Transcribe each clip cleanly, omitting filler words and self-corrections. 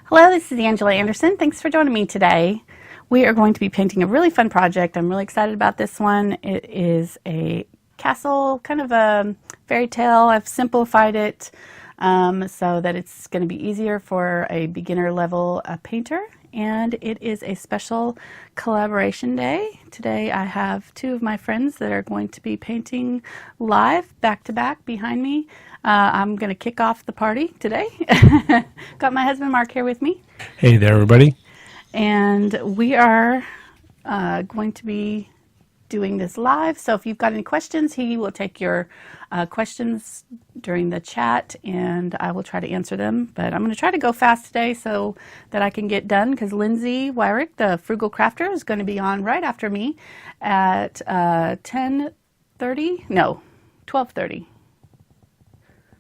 Hello, this is Angela Anderson. Thanks for joining me today. We are going to be painting a really fun project. I'm really excited about this one. It is a castle, kind of a fairy tale. I've simplified it so that it's going to be easier for a beginner level painter. And it is a special collaboration day. Today I have two of my friends that are going to be painting live, back to back, behind me. I'm going to kick off the party today. Got my husband Mark here with me. Hey there, everybody. And we are going to be doing this live. So if you've got any questions, he will take your questions during the chat and I will try to answer them. But I'm going to try to go fast today so that I can get done, because Lindsay Wyrick, the Frugal Crafter, is going to be on right after me at 10:30, no, 12:30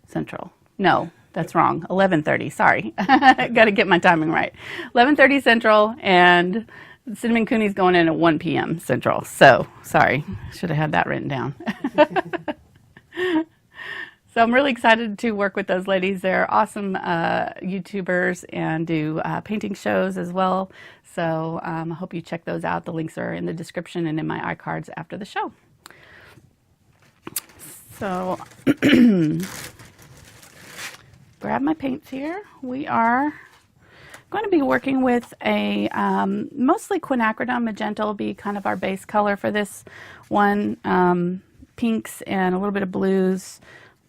Central. No, that's wrong. 11:30, sorry. Got to get my timing right. 11:30 Central, and Cinnamon Cooney's going in at 1 p.m. Central. So, sorry. Should have had that written down. So I'm really excited to work with those ladies. They're awesome YouTubers and do painting shows as well. So I hope you check those out. The links are in the description and in my iCards after the show. So grab my paints here. We are going to be working with a mostly Quinacridone Magenta will be kind of our base color for this one. Pinks and a little bit of blues,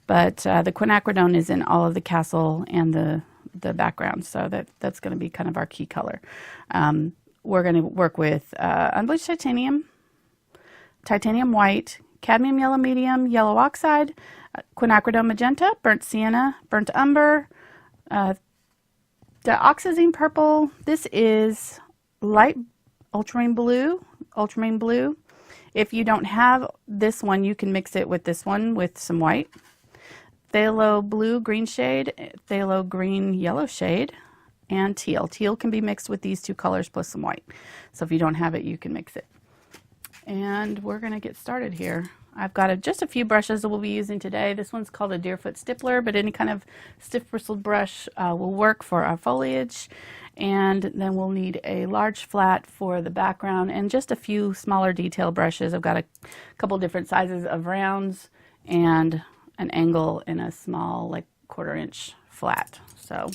but the Quinacridone is in all of the castle and the background, so that's going to be kind of our key color. We're going to work with Unbleached Titanium, Titanium White, Cadmium Yellow Medium, Yellow Oxide, Quinacridone Magenta, Burnt Sienna, Burnt Umber, Dioxazine Purple. This is light Ultramarine Blue. If you don't have this one, you can mix it with this one with some white. Phthalo Blue green shade, Phthalo Green yellow shade, and Teal. Teal can be mixed with these two colors plus some white. So if you don't have it, you can mix it. And we're going to get started here. I've got just a few brushes that we'll be using today. This one's called a Deerfoot Stippler, but any kind of stiff bristled brush will work for our foliage. And then we'll need a large flat for the background and just a few smaller detail brushes. I've got a couple different sizes of rounds and an angle and a small, like 1/4 inch flat. So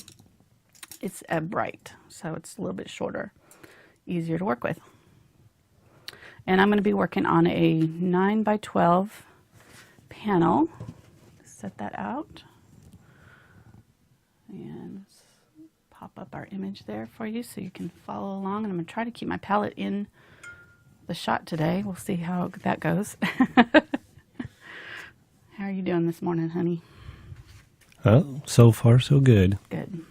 it's a bright, so it's a little bit shorter, easier to work with. And I'm going to be working on a 9x12 panel. Set that out and pop up our image there for you so you can follow along. And I'm going to try to keep my palette in the shot today. We'll see how that goes. How are you doing this morning, honey? So far so good. Good.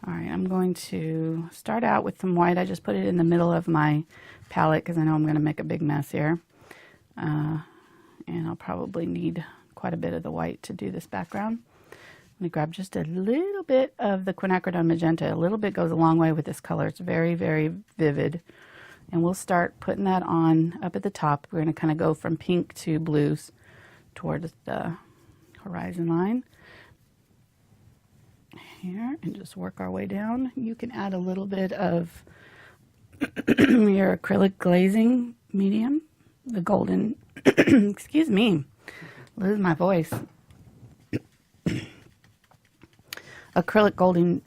All right, I'm going to start out with some white. I just put it in the middle of my palette because I know I'm going to make a big mess here. And I'll probably need quite a bit of the white to do this background. I'm going to grab just a little bit of the Quinacridone Magenta. A little bit goes a long way with this color. It's very, very vivid. And we'll start putting that on up at the top. We're going to kind of go from pink to blues toward the horizon line here and just work our way down. You can add a little bit of your acrylic glazing medium, the golden, excuse me, lose my voice. Acrylic golden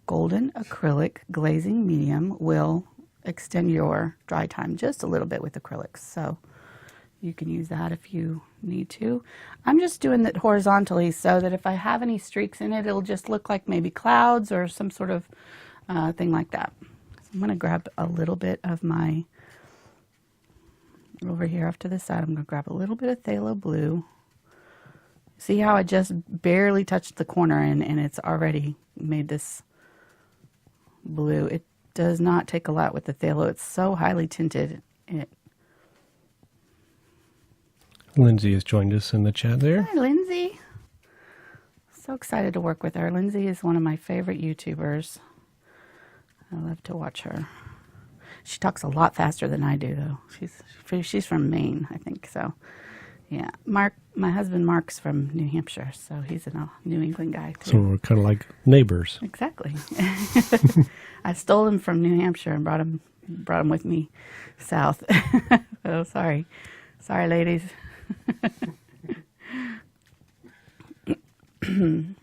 acrylic glazing medium will extend your dry time just a little bit with acrylics, so you can use that if you need to. I'm just doing it horizontally so that if I have any streaks in it, it'll just look like maybe clouds or some sort of thing like that. So I'm going to grab a little bit of my, over here off to the side, I'm going to grab a little bit of Phthalo Blue. See how I just barely touched the corner and it's already made this blue. It does not take a lot with the phthalo. It's so highly tinted. Lindsay has joined us in the chat there. Hi, Lindsay. So excited to work with her. Lindsay is one of my favorite YouTubers. I love to watch her. She talks a lot faster than I do, though. She's from Maine, I think. So, Yeah, my husband Mark's from New Hampshire, so he's a New England guy too. So we're kind of like neighbors. Exactly. I stole him from New Hampshire and brought him with me south. Oh, sorry, ladies. I'm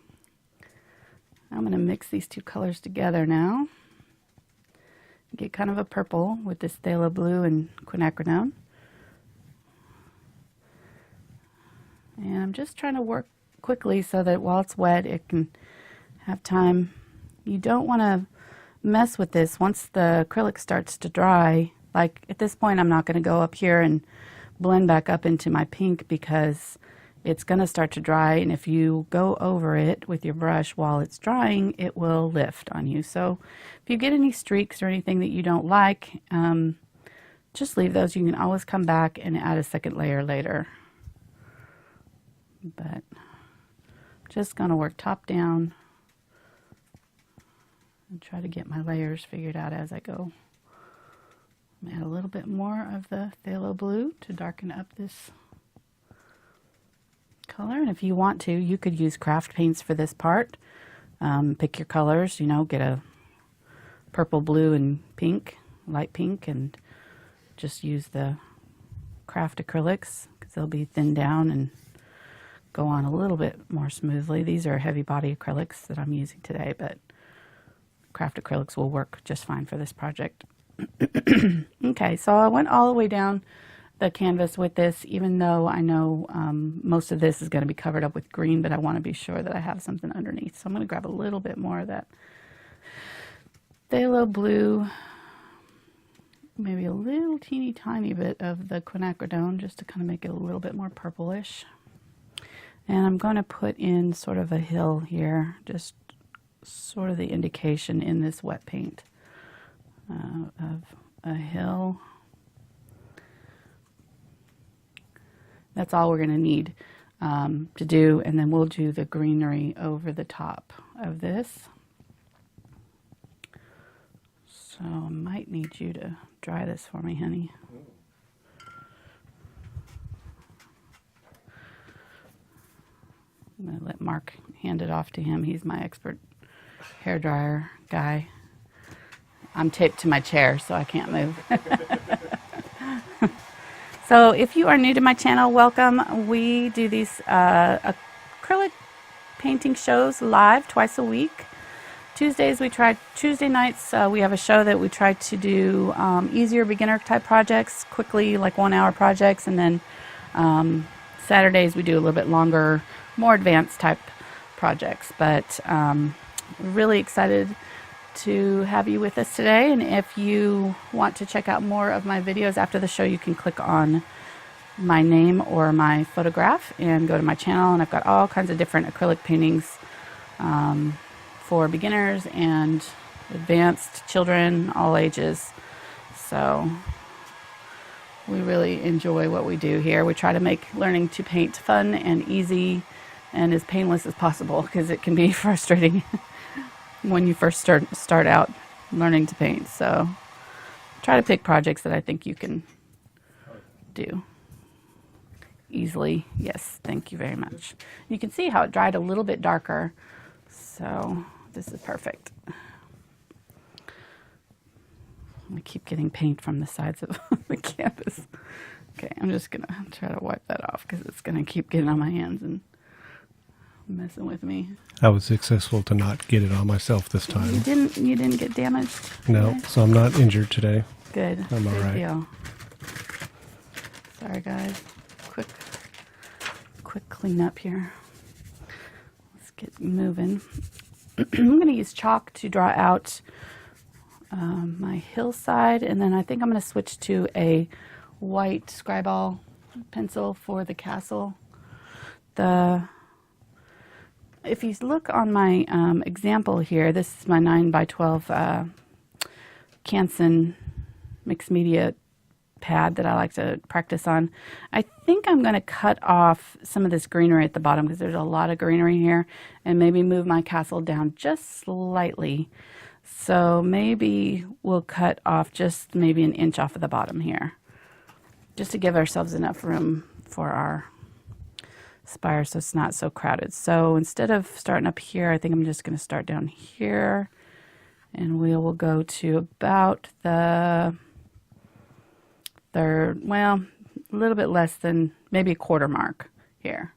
going to mix these two colors together now. Get kind of a purple with this Phthalo Blue and Quinacridone. And I'm just trying to work quickly so that while it's wet, it can have time. You don't want to mess with this once the acrylic starts to dry. Like at this point, I'm not going to go up here and blend back up into my pink because it's going to start to dry. And if you go over it with your brush while it's drying, it will lift on you. So if you get any streaks or anything that you don't like, just leave those. You can always come back and add a second layer later. But just going to work top down and try to get my layers figured out as I go. Add a little bit more of the Phthalo Blue to darken up this color. And if you want to, you could use craft paints for this part. Pick your colors, you know, get a purple, blue, and pink, light pink, and just use the craft acrylics because they'll be thinned down and go on a little bit more smoothly. These are heavy body acrylics that I'm using today, but craft acrylics will work just fine for this project. Okay, so I went all the way down the canvas with this, even though I know most of this is going to be covered up with green, but I want to be sure that I have something underneath. So I'm going to grab a little bit more of that Phthalo Blue, maybe a little teeny tiny bit of the Quinacridone just to kind of make it a little bit more purplish. And I'm going to put in sort of a hill here, just sort of the indication in this wet paint of a hill. That's all we're going to need to do, and then we'll do the greenery over the top of this. So I might need you to dry this for me, honey. I'm going to let Mark hand it off to him. He's my expert hairdryer guy. I'm taped to my chair, so I can't move. So if you are new to my channel, welcome. We do these acrylic painting shows live twice a week. Tuesday nights, we have a show that we try to do easier beginner type projects, quickly, like 1 hour projects, and then Saturdays we do a little bit longer, more advanced type projects. But we're really excited to have you with us today, and if you want to check out more of my videos after the show, you can click on my name or my photograph and go to my channel, and I've got all kinds of different acrylic paintings for beginners and advanced children, all ages. So we really enjoy what we do here. We try to make learning to paint fun and easy and as painless as possible, because it can be frustrating when you first start out learning to paint. So try to pick projects that I think you can do easily. Yes, thank you very much. You can see how it dried a little bit darker, so this is perfect. I keep getting paint from the sides of the canvas. Okay, I'm just gonna try to wipe that off because it's gonna keep getting on my hands and messing with me. I was successful to not get it on myself this time. You didn't get damaged? No, today? so I'm not injured today. Good. I'm all right. Deal. Sorry guys. Quick clean up here. Let's get moving. I'm going to use chalk to draw out my hillside, and then I think I'm going to switch to a white scriball pencil for the castle. If you look on my example here, this is my 9x12 Canson mixed media pad that I like to practice on. I think I'm going to cut off some of this greenery at the bottom because there's a lot of greenery here, and maybe move my castle down just slightly. So maybe we'll cut off just maybe an inch off of the bottom here, just to give ourselves enough room for our spire so it's not so crowded. So instead of starting up here, I think I'm just going to start down here, and we will go to about the third, well, a little bit less than maybe a quarter mark here.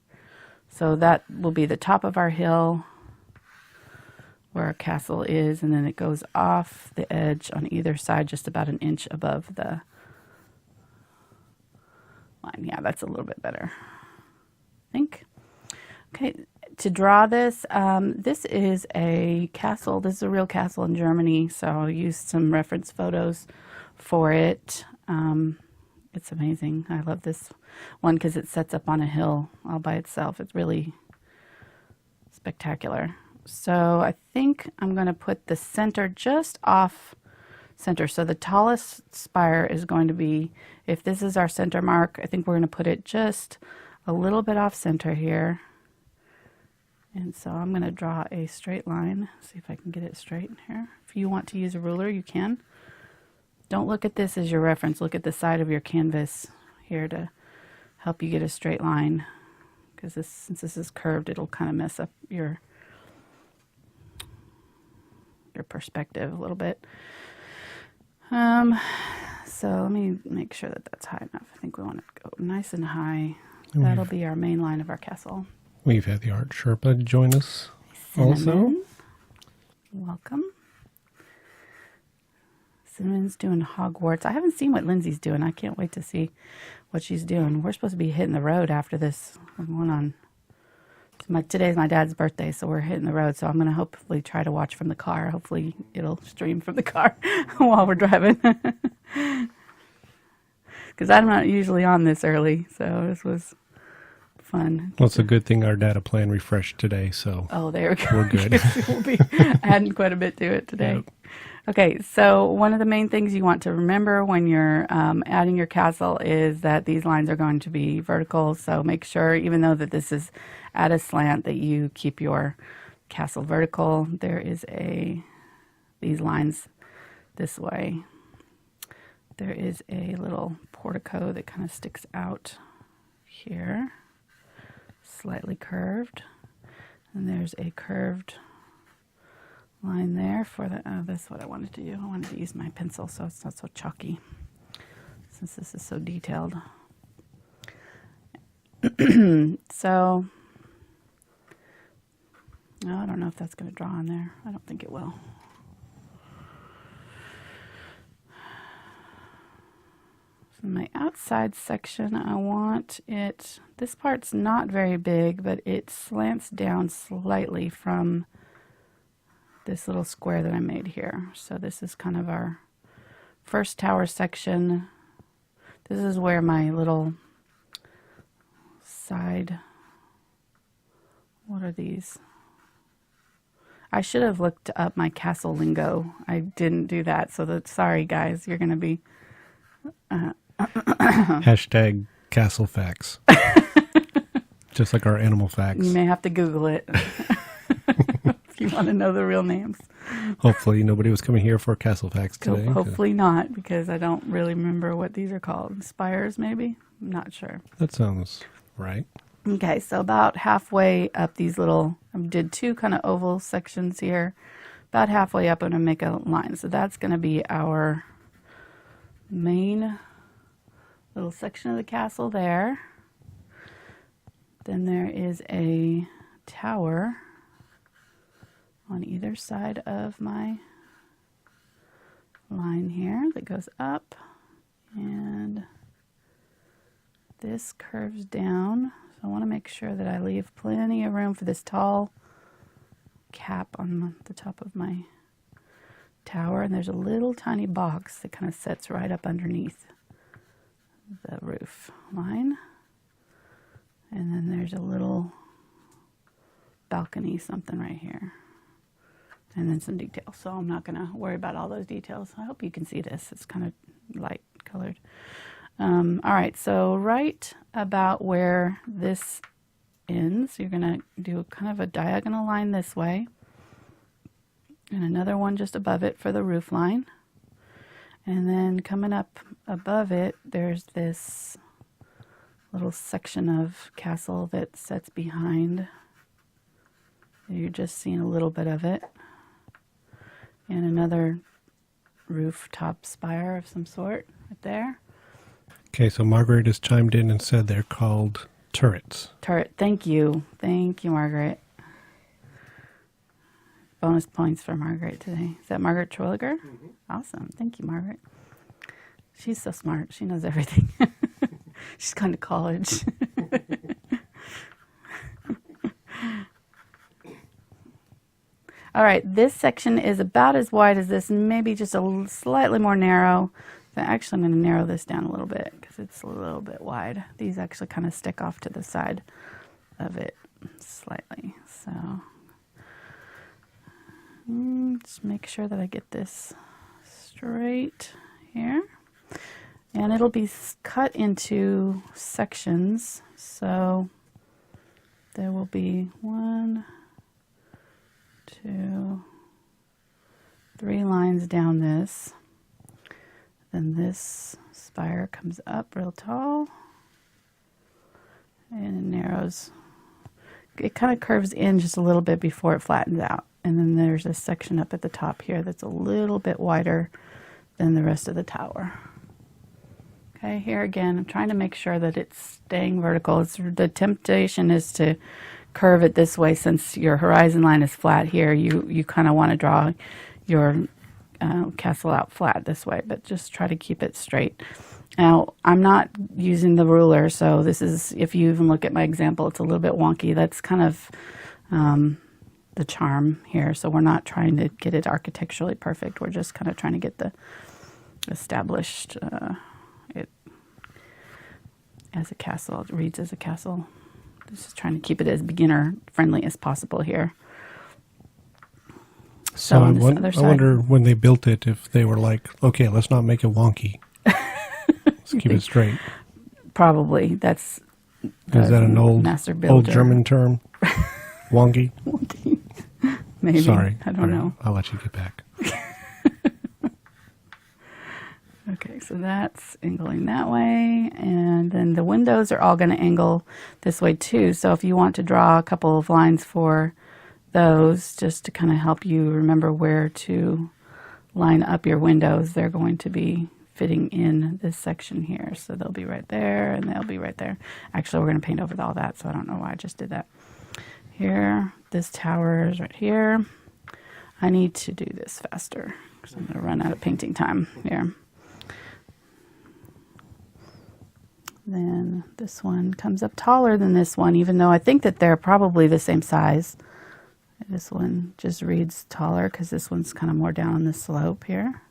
So that will be the top of our hill where our castle is, and then it goes off the edge on either side just about an inch above the line. Yeah, that's a little bit better, I think. Okay, to draw this, this is a castle. This is a real castle in Germany, so I'll use some reference photos for it. It's amazing. I love this one because it sets up on a hill all by itself. It's really spectacular. So I think I'm going to put the center just off center. So the tallest spire is going to be, if this is our center mark, I think we're going to put it just a little bit off center here. And so I'm going to draw a straight line. See if I can get it straight here. If you want to use a ruler, you can. Don't look at this as your reference. Look at the side of your canvas here to help you get a straight line. Because since this is curved, it'll kind of mess up your perspective a little bit. So let me make sure that that's high enough. I think we want it to go nice and high. That'll be our main line of our castle. We've had the art Sherpa join us also. Cinnamon. Welcome. Cinnamon's doing Hogwarts. I haven't seen what Lindsay's doing. I can't wait to see what she's doing. We're supposed to be hitting the road after this. We're going on. Today's my dad's birthday, so we're hitting the road. So I'm going to hopefully try to watch from the car. Hopefully it'll stream from the car while we're driving. Because I'm not usually on this early, so this was fun. Well, it's a good thing our data plan refreshed today, so there we go. We're good. We'll be adding quite a bit to it today. Yep. Okay, so one of the main things you want to remember when you're adding your castle is that these lines are going to be vertical. So make sure, even though that this is at a slant, that you keep your castle vertical. There is these lines this way. There is a little portico that kind of sticks out here, slightly curved. And there's a curved line there for the, that's what I wanted to do. I wanted to use my pencil so it's not so chalky, since this is so detailed. So, no, I don't know if that's going to draw on there. I don't think it will. So my outside section, I want it, this part's not very big, but it slants down slightly from this little square that I made here. So this is kind of our first tower section. This is where my little side, what are these? I should have looked up my castle lingo. I didn't do that, so sorry guys, you're gonna be Hashtag castle facts. Just like our animal facts. You may have to Google it. If you want to know the real names. Hopefully nobody was coming here for castle facts today. Hopefully not, because I don't really remember what these are called. Spires, maybe? I'm not sure. That sounds right. Okay, so about halfway up these little, I did two kind of oval sections here. About halfway up, I'm going to make a line. So that's going to be our main little section of the castle there. Then there is a tower on either side of my line here that goes up, and this curves down. So I want to make sure that I leave plenty of room for this tall cap on the top of my tower, and there's a little tiny box that kind of sits right up underneath the roof line, and then there's a little balcony something right here. And then some details. So I'm not going to worry about all those details. I hope you can see this. It's kind of light colored. All right, so right about where this ends, you're going to do kind of a diagonal line this way. And another one just above it for the roof line. And then coming up above it, there's this little section of castle that sets behind. You're just seeing a little bit of it. And another rooftop spire of some sort right there. Okay, so Margaret has chimed in and said they're called turrets. Turret, thank you. Thank you, Margaret. Bonus points for Margaret today. Is that Margaret Terwilliger? Mm-hmm. Awesome. Thank you, Margaret. She's so smart. She knows everything. She's gone to college. All right, this section is about as wide as this, maybe just a slightly more narrow. Actually, I'm going to narrow this down a little bit because it's a little bit wide. These actually kind of stick off to the side of it slightly. So just make sure that I get this straight here. And it'll be cut into sections. So there will be 1, 2, 3 lines down this. Then this spire comes up real tall and it narrows. It kind of curves in just a little bit before it flattens out. And then there's a section up at the top here that's a little bit wider than the rest of the tower. Okay, here again, I'm trying to make sure that it's staying vertical. The temptation is to curve it this way since your horizon line is flat here. You kind of want to draw your castle out flat this way, but just try to keep it straight. Now, I'm not using the ruler, so this is, if you even look at my example, it's a little bit wonky. That's kind of the charm here. So we're not trying to get it architecturally perfect. We're just kind of trying to get the established it as a castle. It reads as a castle. Just trying to keep it as beginner friendly as possible here. So I wonder when they built it if they were like, okay, let's not make it wonky. Let's keep it straight. Probably. Is that an old German term? Wonky? Wonky. Maybe. Sorry. I don't know. I'll let you get back. Okay, so that's angling that way. And then the windows are all going to angle this way too. So if you want to draw a couple of lines for those, just to kind of help you remember where to line up your windows, they're going to be fitting in this section here. So they'll be right there and they'll be right there. Actually, we're going to paint over all that, so I don't know why I just did that. Here, this tower is right here. I need to do this faster because I'm going to run out of painting time here. Then this one comes up taller than this one, even though I think that they're probably the same size. This one just reads taller because this one's kind of more down on the slope here.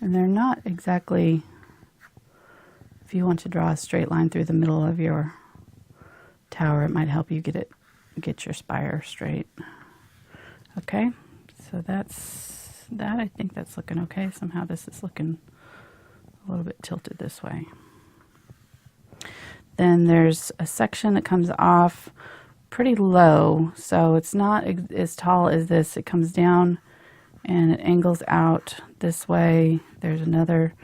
And they're not exactly, if you want to draw a straight line through the middle of your tower, it might help you get your spire straight. Okay, so that's that. I think that's looking okay. Somehow this is looking a little bit tilted this way. Then there's a section that comes off pretty low, so it's not as tall as this. It comes down and it angles out this way. There's another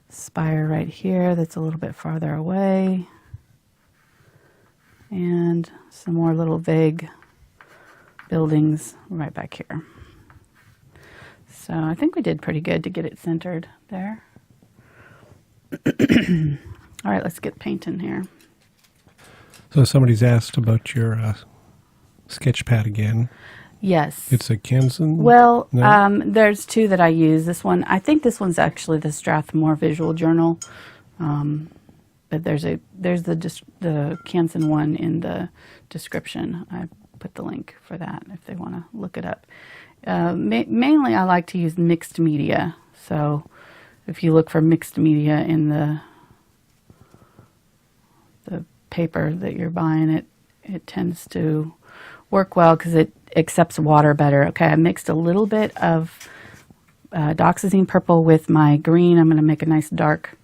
spire right here that's a little bit farther away. And some more little vague buildings right back here. So I think we did pretty good to get it centered there. All right, let's get painting here. So somebody's asked about your sketch pad again. Yes. It's a Canson? Well, no? There's two that I use. This one, I think this one's actually the Strathmore Visual Journal. But there's the Canson one in the description. I put the link for that if they want to look it up. Mainly I like to use mixed media. So if you look for mixed media in the paper that you're buying, it tends to work well because it accepts water better. Okay, I mixed a little bit of Dioxazine Purple with my green. I'm going to make a nice dark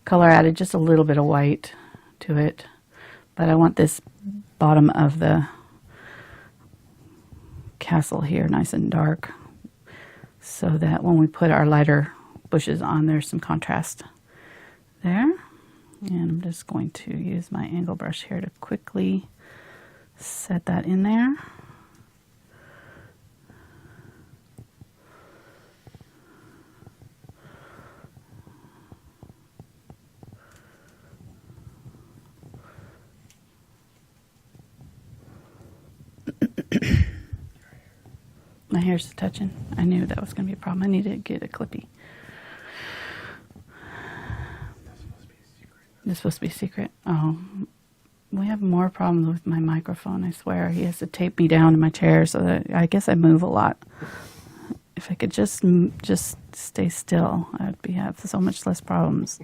color, added just a little bit of white to it. But I want this bottom of the castle here nice and dark so that when we put our lighter bushes on, there's some contrast there. And I'm just going to use my angle brush here to quickly set that in there. My hair's touching. I knew that was going to be a problem. I need to get a clippy. It's supposed to be secret. Oh, we have more problems with my microphone, I swear. He has to tape me down in my chair so that I guess I move a lot. If I could just stay still, I'd have so much less problems.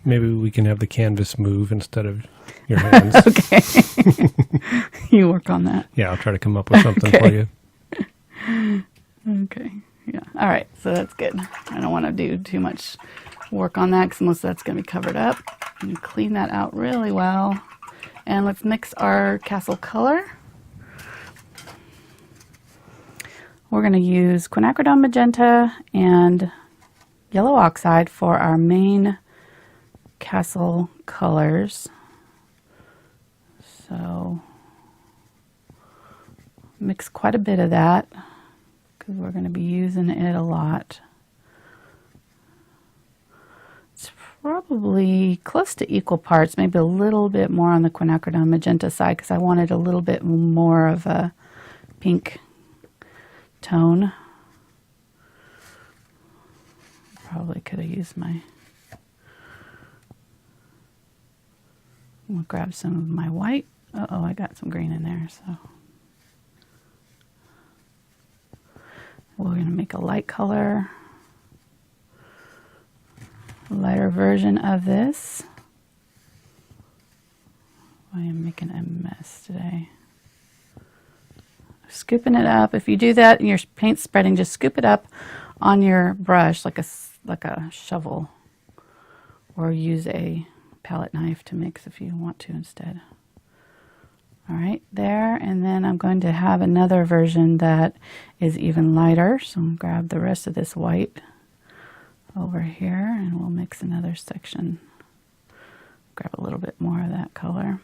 Maybe we can have the canvas move instead of your hands. Okay. You work on that. Yeah, I'll try to come up with something for you. Okay. Yeah. All right. So that's good. I don't want to do too much work on that because most of that's going to be covered up. And clean that out really well. And let's mix our castle color. We're going to use Quinacridone Magenta and Yellow Oxide for our main castle colors. So mix quite a bit of that because we're going to be using it a lot. It's probably close to equal parts, maybe a little bit more on the Quinacridone Magenta side because I wanted a little bit more of a pink tone. Probably could have used my... I'm going to grab some of my white. Uh-oh, I got some green in there, so... We're going to make a light color, lighter version of this. I am making a mess today. Scooping it up. If you do that and your paint's spreading, just scoop it up on your brush like a shovel, or use a palette knife to mix if you want to instead. All right, there, and then I'm going to have another version that is even lighter, so I'll grab the rest of this white over here and we'll mix another section. Grab a little bit more of that color.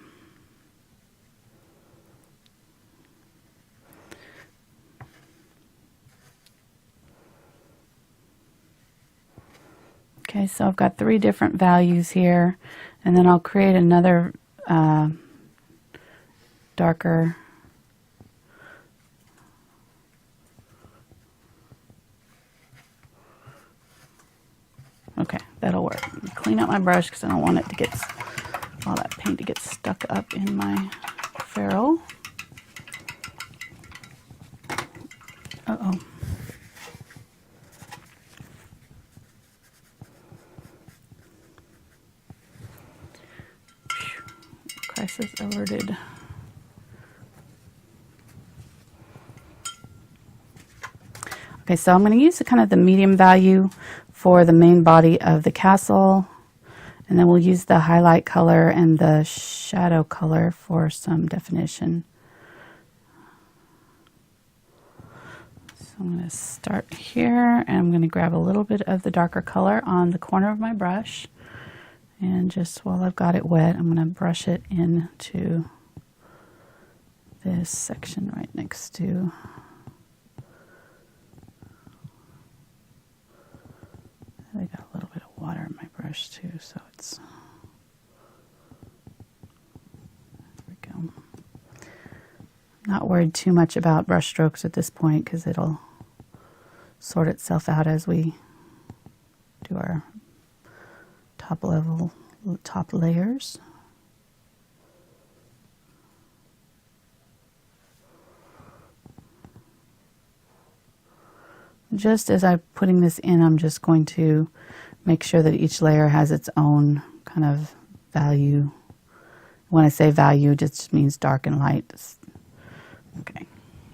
Okay, so I've got 3 different values here, and then I'll create another darker okay, that'll work. Clean out my brush because I don't want it to get all that paint to get stuck up in my ferrule. Uh-oh. Crisis averted. Okay, so I'm going to use kind of the medium value for the main body of the castle, and then we'll use the highlight color and the shadow color for some definition. So I'm going to start here, and I'm going to grab a little bit of the darker color on the corner of my brush, and just while I've got it wet, I'm going to brush it into this section right next to I got a little bit of water in my brush too, so it's, there we go. Not worried too much about brush strokes at this point because it'll sort itself out as we do our top layers. Just as I'm putting this in, I'm just going to make sure that each layer has its own kind of value. When I say value, it just means dark and light. Okay,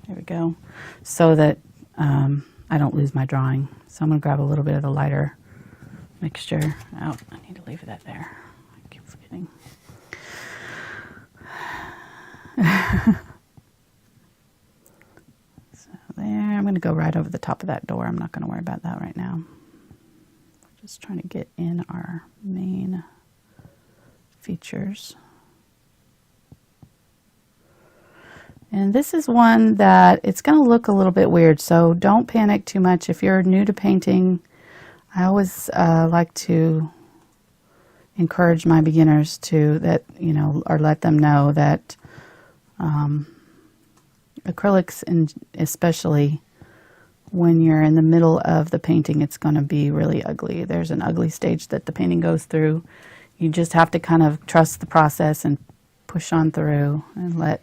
there we go. So that I don't lose my drawing. So I'm going to grab a little bit of the lighter mixture. Oh, I need to leave that there. I keep forgetting. So there, I'm going to go right over the top of that door. I'm not going to worry about that right now. We're just trying to get in our main features. And this is one that it's going to look a little bit weird, so don't panic too much. If you're new to painting, I always like to encourage my beginners to that, you know, or let them know that acrylics, and especially when you're in the middle of the painting, it's going to be really ugly. There's an ugly stage that the painting goes through. You just have to kind of trust the process and push on through and let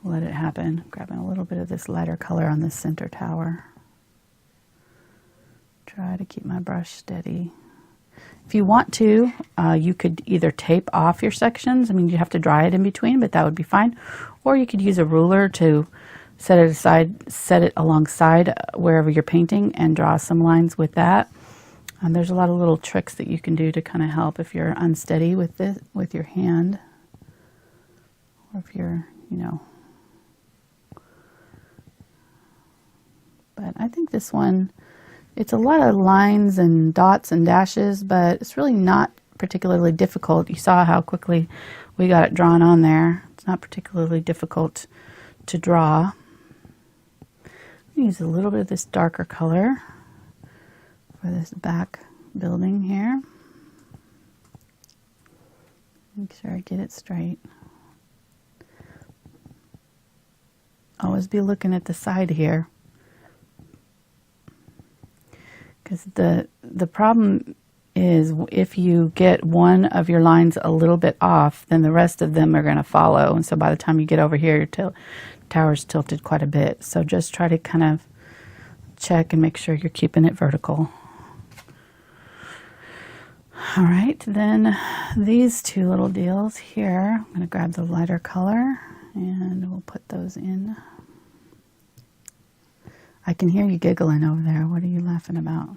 it happen. Grabbing a little bit of this lighter color on this center tower. Try to keep my brush steady. If you want to, you could either tape off your sections. I mean, you have to dry it in between, but that would be fine. Or you could use a ruler to set it aside, set it alongside wherever you're painting and draw some lines with that. There's a lot of little tricks that you can do to kind of help if you're unsteady with this, with your hand. Or if you're, you know. But I think this one, it's a lot of lines and dots and dashes, but it's really not particularly difficult. You saw how quickly we got it drawn on there. It's not particularly difficult to draw. Use a little bit of this darker color for this back building here. Make sure I get it straight. Always be looking at the side here, because the problem is if you get one of your lines a little bit off, then the rest of them are going to follow, and so by the time you get over here, your tower's tilted quite a bit. So just try to kind of check and make sure you're keeping it vertical. All right, then these two little deals here, I'm going to grab the lighter color and we'll put those in. I can hear you giggling over there. What are you laughing about?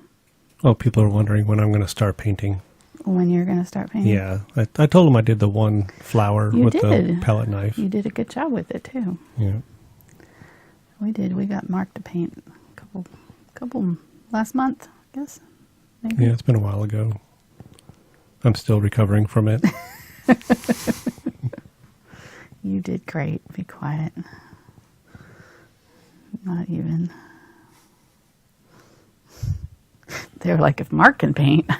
Oh, people are wondering when I'm going to start painting. When you're going to start painting? Yeah, I told them I did the one flower with the palette knife. You did a good job with it too. Yeah. We did. We got Mark to paint a couple last month, I guess. Maybe. Yeah, it's been a while ago. I'm still recovering from it. You did great. Be quiet. Not even. They were like, if Mark can paint.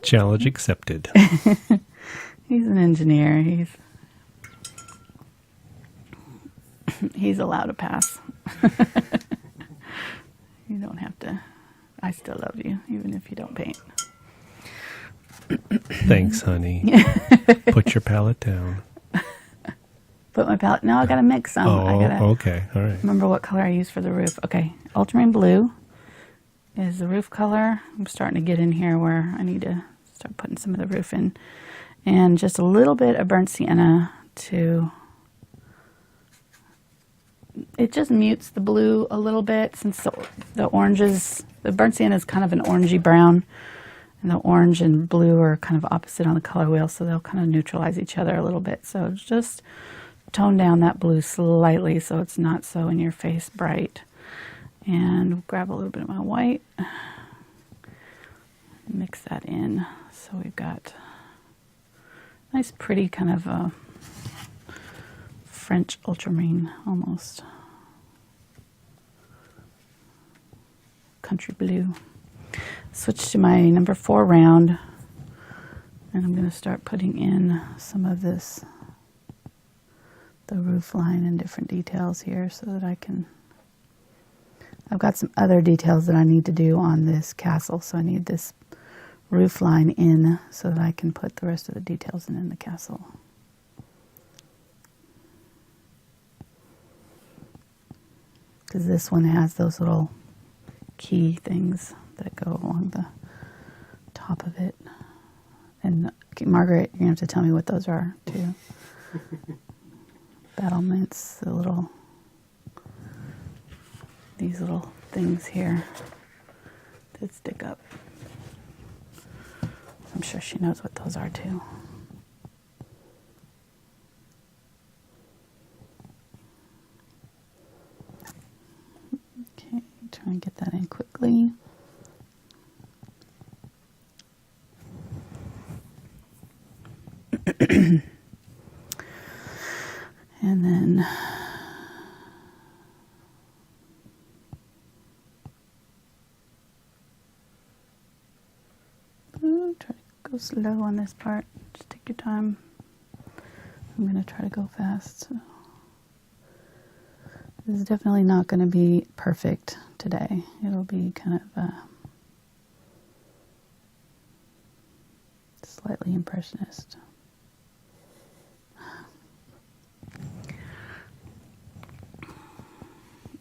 Challenge accepted. He's an engineer. He's allowed to pass. You don't have to. I still love you, even if you don't paint. Thanks, honey. Put your palette down. Put my palette. No, I got to mix some. Oh, okay. All right. Remember what color I used for the roof. Okay, Ultramarine Blue is the roof color. I'm starting to get in here where I need to start putting some of the roof in. And just a little bit of burnt sienna to... It just mutes the blue a little bit, since the oranges, the burnt sienna is kind of an orangey brown, and the orange and blue are kind of opposite on the color wheel, so they'll kind of neutralize each other a little bit. So just tone down that blue slightly so it's not so in your face bright. And grab a little bit of my white, mix that in. So we've got a nice pretty kind of a French ultramarine almost. Country blue. Switch to my number 4 round, and I'm going to start putting in some of this, the roof line and different details here, so that I can, I've got some other details that I need to do on this castle, so I need this roof line in so that I can put the rest of the details in the castle. Because this one has those little key things that go along the top of it. And Margaret, you're going to have to tell me what those are, too. Battlements, these little things here that stick up. I'm sure she knows what those are, too. And then try to go slow on this part. Just take your time. I'm going to try to go fast. So. This is definitely not going to be perfect today. It'll be kind of slightly impressionist.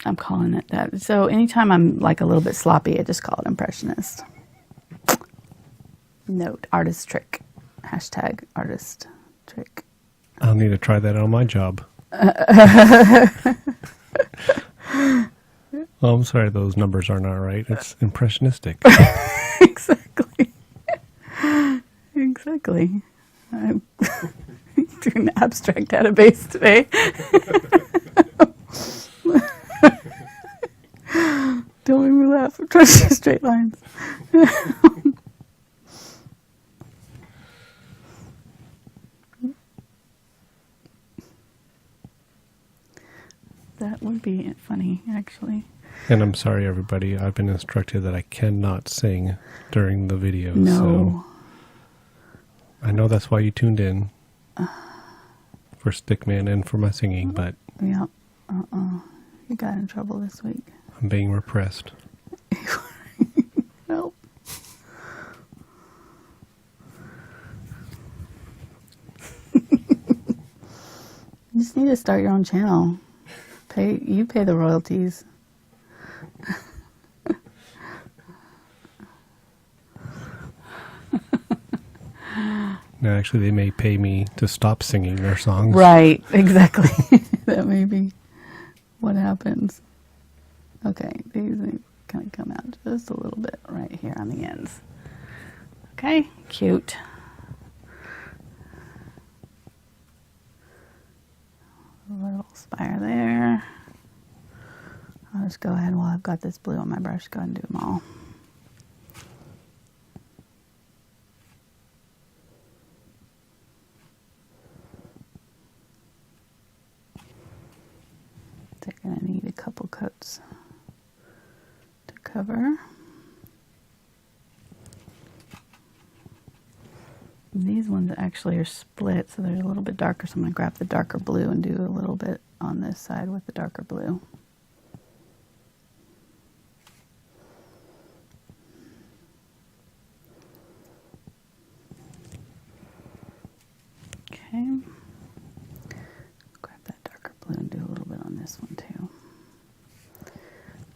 I'm calling it that. So anytime I'm like a little bit sloppy, I just call it impressionist. Note, artist trick. Hashtag artist trick. I'll need to try that on my job. Oh, I'm sorry, those numbers are not right. It's impressionistic. Exactly. Exactly. I'm doing an abstract database today. Don't make me laugh. I'm trying to do straight lines. That would be funny, actually. And I'm sorry, everybody. I've been instructed that I cannot sing during the video. No. So I know that's why you tuned in for Stickman and for my singing, but Yeah. You got in trouble this week. I'm being repressed. Help. You just need to start your own channel. You pay the royalties. No, actually, they may pay me to stop singing their songs. Right, exactly. That may be what happens. Okay, these kind of come out just a little bit right here on the ends. Okay, cute. A little spire there. I'll just go ahead while I've got this blue on my brush, go ahead and do them all. They're going to need a couple coats to cover. And these ones actually are split, so they're a little bit darker, so I'm going to grab the darker blue and do a little bit on this side with the darker blue. Okay. Grab that darker blue and do a little bit on this one too.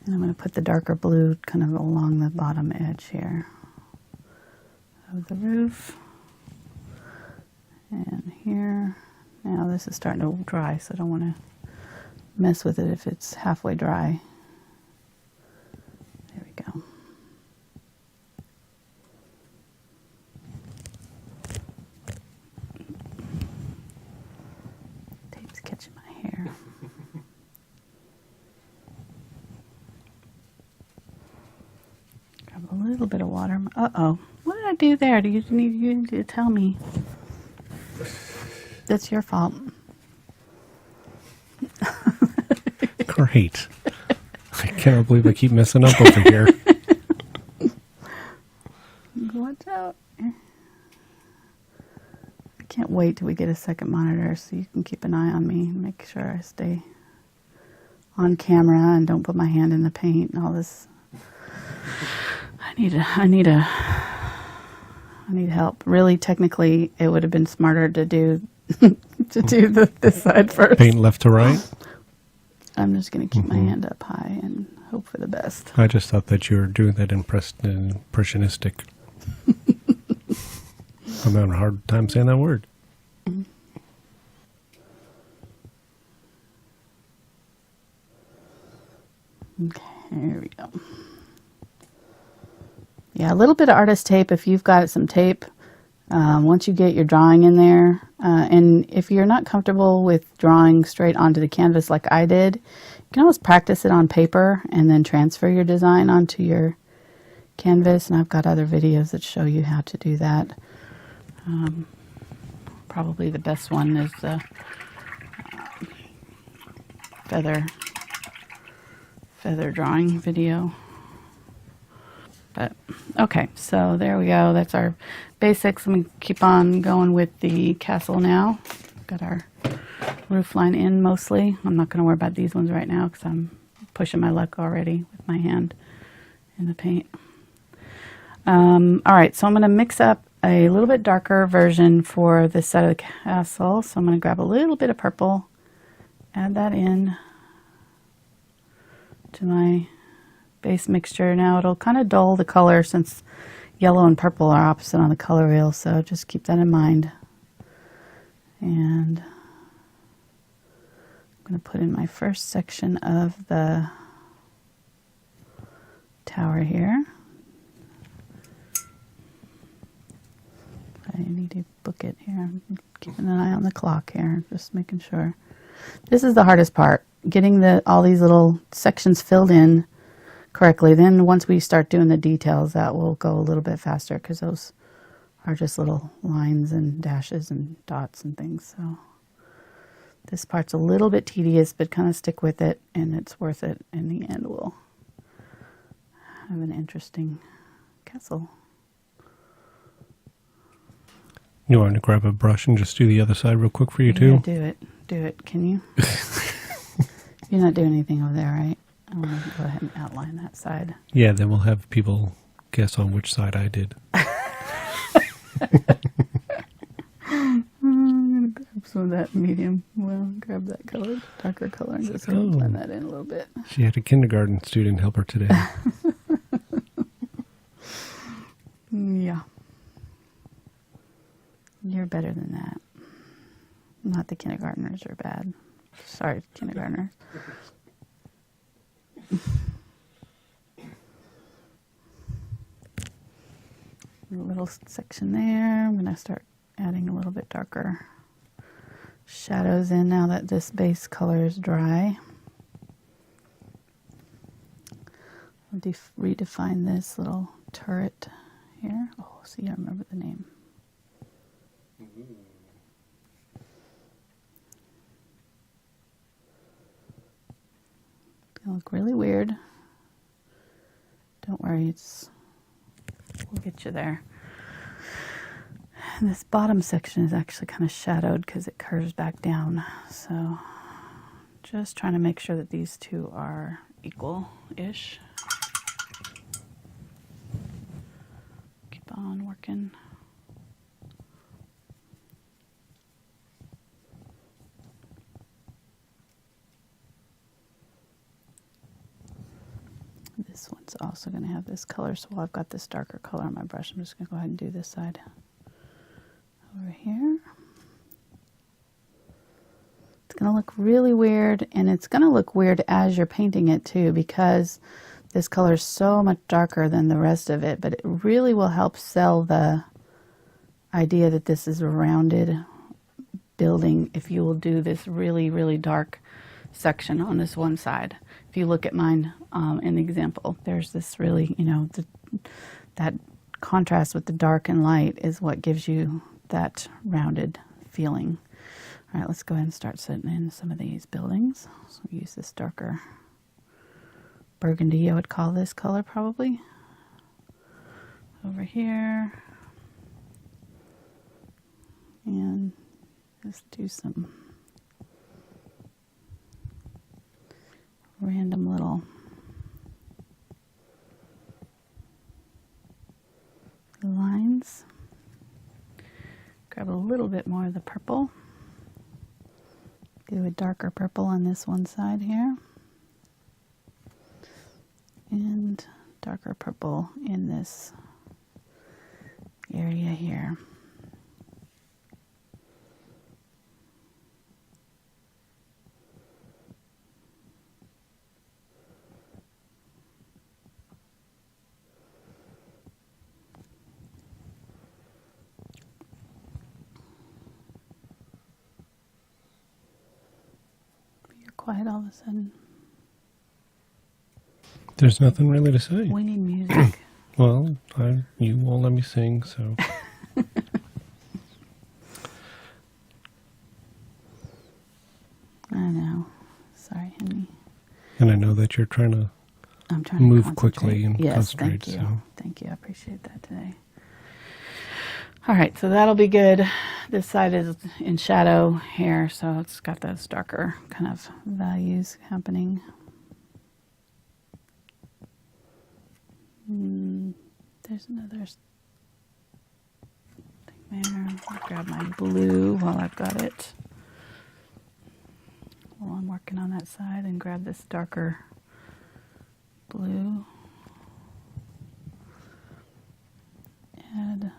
And I'm going to put the darker blue kind of along the bottom edge here of the roof. And here. Now this is starting to dry, so I don't want to mess with it if it's halfway dry. There we go. Tape's catching my hair. Grab a little bit of water. Uh-oh. What did I do there? You need to tell me. That's your fault. Great. I cannot believe I keep messing up over here. Watch out. I can't wait till we get a second monitor so you can keep an eye on me and make sure I stay on camera and don't put my hand in the paint and all this. I need help. Really, technically, it would have been smarter to do this side first. Paint left to right? I'm just going to keep my hand up high and hope for the best. I just thought that you were doing that impressionistic. I'm having a hard time saying that word. Okay, here we go. Yeah, a little bit of artist tape if you've got some tape. Once you get your drawing in there, and if you're not comfortable with drawing straight onto the canvas like I did, you can always practice it on paper and then transfer your design onto your canvas. And I've got other videos that show you how to do that. probably the best one is the feather drawing video. But okay, so there we go. That's our basics. Let me keep on going with the castle now. Got our roof line in mostly. I'm not going to worry about these ones right now because I'm pushing my luck already with my hand in the paint. All right, so I'm going to mix up a little bit darker version for this side of the castle. So I'm going to grab a little bit of purple, add that in to my base mixture. Now it'll kind of dull the color since yellow and purple are opposite on the color wheel, so just keep that in mind. And I'm going to put in my first section of the tower here. I need to book it here. I'm keeping an eye on the clock here, just making sure. This is the hardest part, getting all these little sections filled in correctly. Then once we start doing the details, that will go a little bit faster because those are just little lines and dashes and dots and things. So this part's a little bit tedious, but kind of stick with it and it's worth it. In the end, we'll have an interesting castle. You want to grab a brush and just do the other side real quick for you too? Yeah, do it. Can you? You're not doing anything over there, right? I want to go ahead and outline that side. Yeah, then we'll have people guess on which side I did. I'm going to grab some of that medium. Well, grab that color, darker color, and just go blend that in a little bit. She had a kindergarten student help her today. Yeah. You're better than that. Not the kindergartners are bad. Sorry, kindergartners. A little section there. I'm going to start adding a little bit darker shadows in now that this base color is dry. I'll redefine this little turret here. Oh, see, I remember the name. It's going to look really weird. Don't worry, we'll get you there. And this bottom section is actually kind of shadowed because it curves back down. So just trying to make sure that these two are equal-ish. Keep on working. This one's also going to have this color, so while I've got this darker color on my brush, I'm just going to go ahead and do this side over here. It's going to look really weird, and it's going to look weird as you're painting it too, because this color is so much darker than the rest of it, but it really will help sell the idea that this is a rounded building if you will do this really, really dark section on this one side. If you look at mine in the example, there's this really, that contrast with the dark and light is what gives you that rounded feeling. All right, let's go ahead and start setting in some of these buildings. So we'll use this darker burgundy, I would call this color probably. Over here. And just do some random little lines. Grab a little bit more of the purple. Do a darker purple on this one side here. And darker purple in this area here. Quiet all of a sudden. There's nothing really to say. We need music. Well, you won't let me sing, so. that you're trying to I'm trying move to quickly and yes, concentrate. thank you. So. Thank you. I appreciate that today. All right, so that'll be good. This side is in shadow here, so it's got those darker kind of values happening. There's another thing there. I'll grab my blue while I've got it. While I'm working on that side, and grab this darker blue. Add.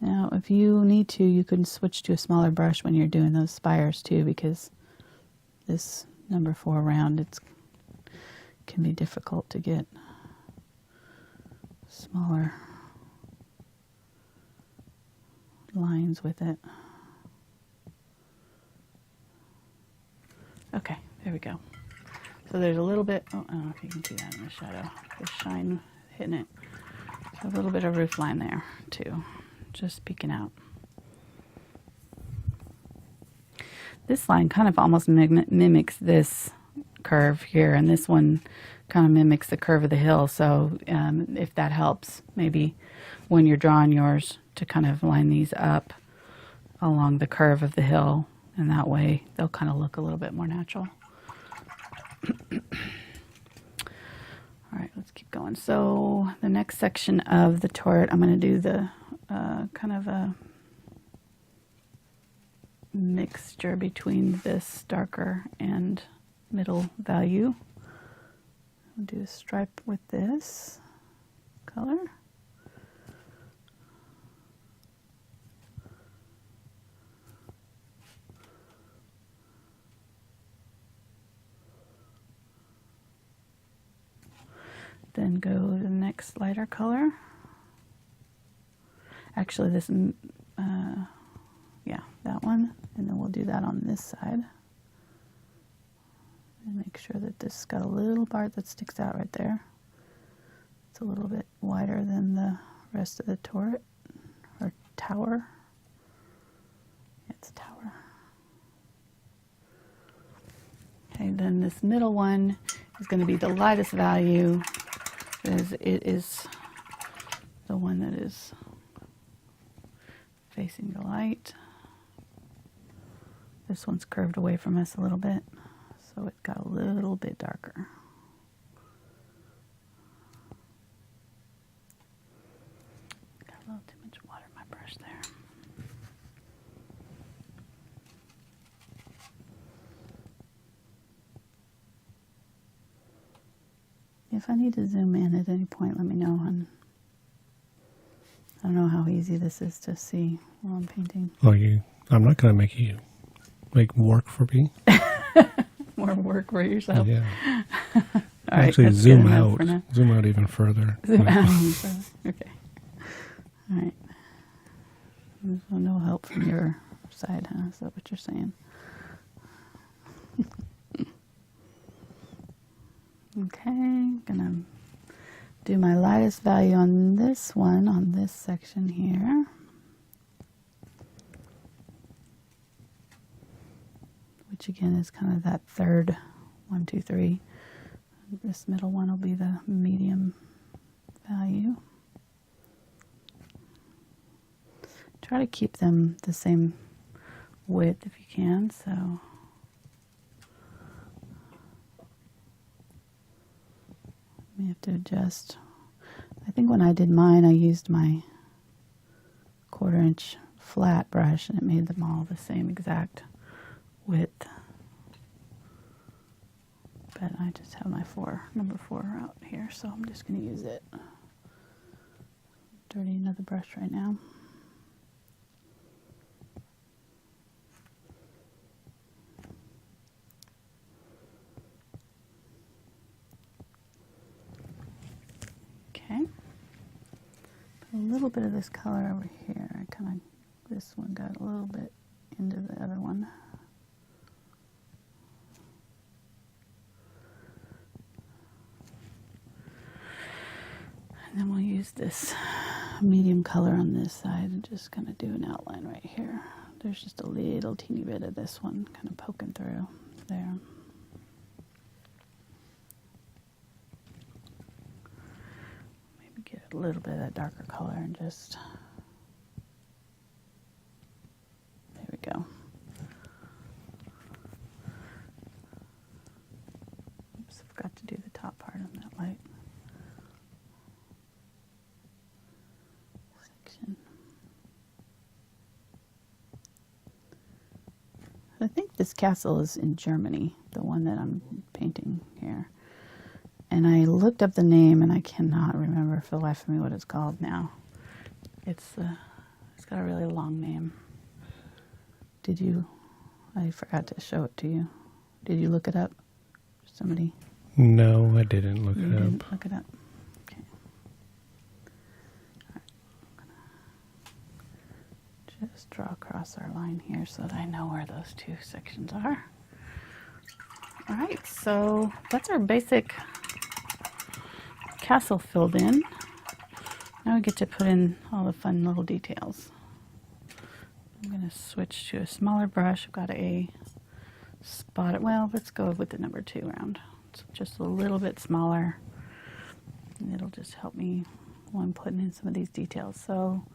Now, if you need to, you can switch to a smaller brush when you're doing those spires too, because this number 4 round, it can be difficult to get smaller lines with it. Okay, there we go. So there's a little bit, oh, I don't know if you can see that in the shadow, the shine hitting it. So a little bit of roof line there too, just peeking out. This line kind of almost mimics this curve here, and this one kind of mimics the curve of the hill. So if that helps, maybe when you're drawing yours, to kind of line these up along the curve of the hill, and that way they'll kind of look a little bit more natural. All right, let's keep going. So the next section of the turret, I'm going to do the kind of a mixture between this darker and middle value. I'll do a stripe with this color. Then go to the next lighter color. Actually, this, yeah, that one. And then we'll do that on this side. And make sure that this has got a little part that sticks out right there. It's a little bit wider than the rest of the turret, or tower. It's a tower. Okay, then this middle one is going to be the lightest value, because it is the one that is facing the light. This one's curved away from us a little bit, so it got a little bit darker. Got a little too much water in my brush there. If I need to zoom in at any point, let me know. And I don't know how easy this is to see while I'm painting. Oh, I'm not going to make you make work for me. More work for yourself. Yeah. All right, actually zoom out. Zoom out even further. Zoom out even further. Okay. All right. So no help from your side, huh? Is that what you're saying? Okay, gonna do my lightest value on this one, on this section here. Which again is kind of that third 1, 2, 3. This middle one will be the medium value. Try to keep them the same width if you can, so. You have to adjust. I think when I did mine, I used my 1/4 inch flat brush, and it made them all the same exact width. But I just have my number 4 out here, so I'm just going to use it. Dirty another brush right now. Okay, put a little bit of this color over here. This one got a little bit into the other one. And then we'll use this medium color on this side and just kind of do an outline right here. there's just a little teeny bit of this one kind of poking through there. Maybe get a little bit of that darker color and just, there we go. Oops, I forgot to do the top part on that light. I think this castle is in Germany, the one that I'm painting here. And I looked up the name, and I cannot remember for the life of me what it's called now. It's got a really long name. Did you? I forgot to show it to you. Did you look it up? Somebody? No, I didn't look it up. Didn't look it up. Okay. All right. Just draw across our line here so that I know where those two sections are. All right, so that's our basic castle filled in. Now we get to put in all the fun little details. I'm going to switch to a smaller brush. I've got a spot. Well, let's go with the number 2 round. It's just a little bit smaller. And it'll just help me while I'm putting in some of these details. So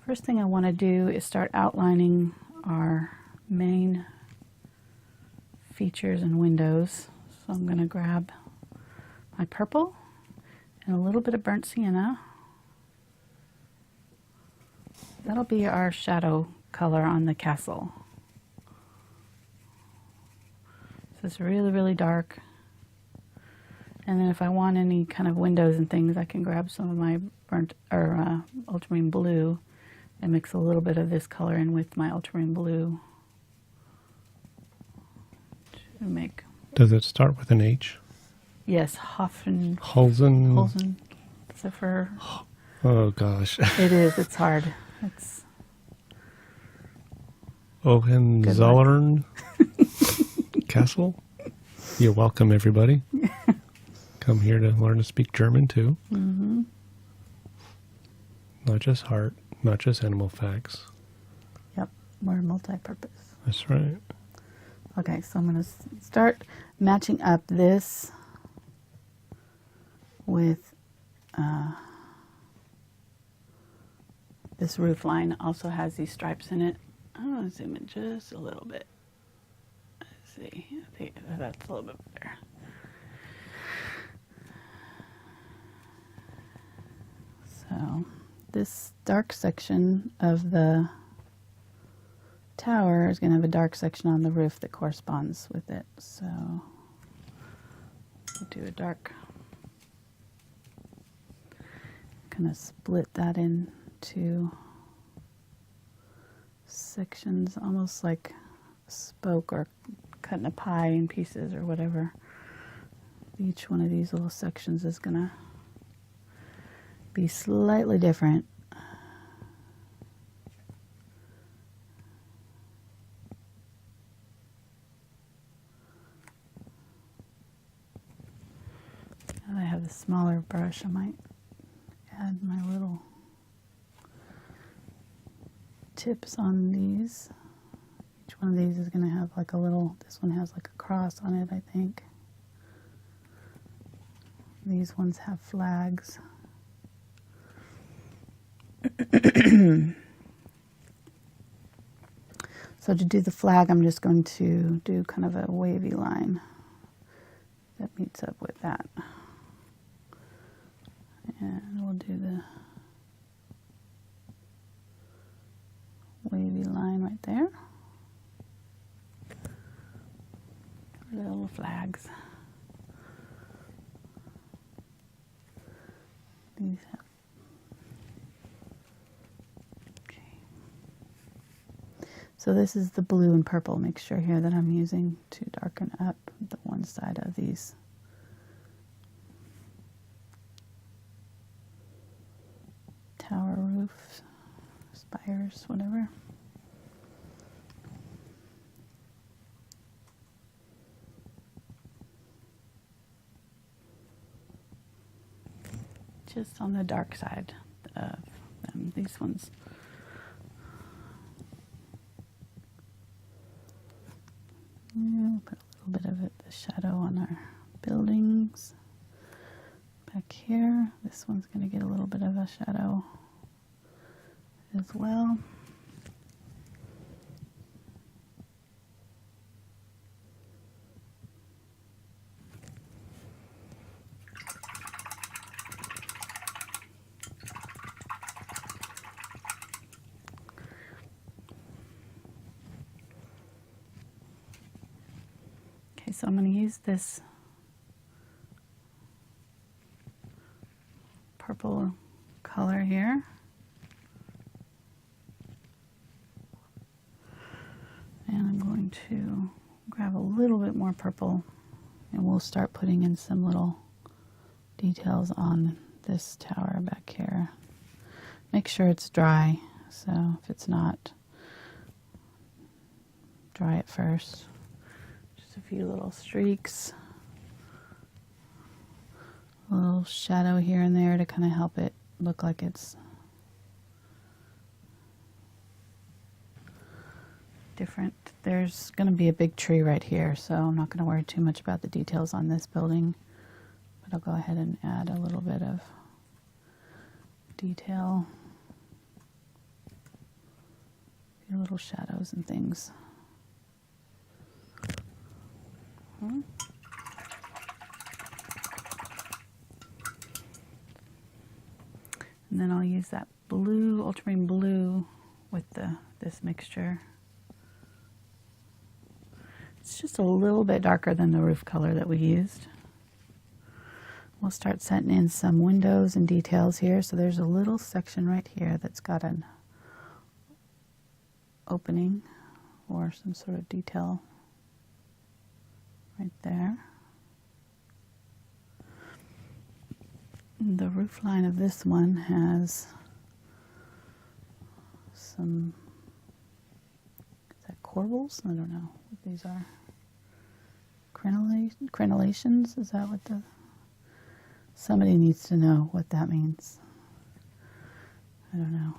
first thing I want to do is start outlining our main features and windows. So I'm going to grab my purple and a little bit of burnt sienna. That'll be our shadow color on the castle. So it's really, really dark. And then if I want any kind of windows and things, I can grab some of my burnt or ultramarine blue and mix a little bit of this color in with my ultramarine blue to make. Does it start with an H? Yes, Holzen. Ziffer. Oh gosh. It is. It's hard. It's Hohenzollern Castle. You're welcome, everybody. Come here to learn to speak German too. Mm-hmm. Not just heart, not just animal facts. Yep, we're multi-purpose. That's right. Okay, so I'm going to start matching up this with this roof line. Also has these stripes in it. I'm going to zoom in just a little bit. Let's see. I think that's a little bit better. So this dark section of the tower is going to have a dark section on the roof that corresponds with it. So we'll do a dark, kind of split that into sections, almost like a spoke or cutting a pie in pieces or whatever. Each one of these little sections is going to be slightly different. Now that I have the smaller brush, I might add my little tips on these. Each one of these is going to have like a little, this one has like a cross on it, I think. These ones have flags. So to do the flag, I'm just going to do kind of a wavy line that meets up with that. And we'll do the wavy line right there. Little flags. These have. Okay. So this is the blue and purple mixture here that I'm using to darken up the one side of these. Tower roofs, spires, whatever. Just on the dark side of them. These ones little bit of it, the shadow on our buildings. Back here, this one's going to get a little bit of a shadow as well. Okay, so I'm going to use this purple color here. And I'm going to grab a little bit more purple and we'll start putting in some little details on this tower back here. Make sure it's dry, so if it's not, dry it first. Just a few little streaks. A little shadow here and there to kind of help it look like it's different. There's going to be a big tree right here, so I'm not going to worry too much about the details on this building, but I'll go ahead and add a little bit of detail, a few little shadows and things. And then I'll use that blue, ultramarine blue, with this mixture. It's just a little bit darker than the roof color that we used. We'll start setting in some windows and details here. So there's a little section right here that's got an opening or some sort of detail right there. The roof line of this one has some, is that corbels? I don't know what these are. Crenellations? Is that what the, somebody needs to know what that means. I don't know.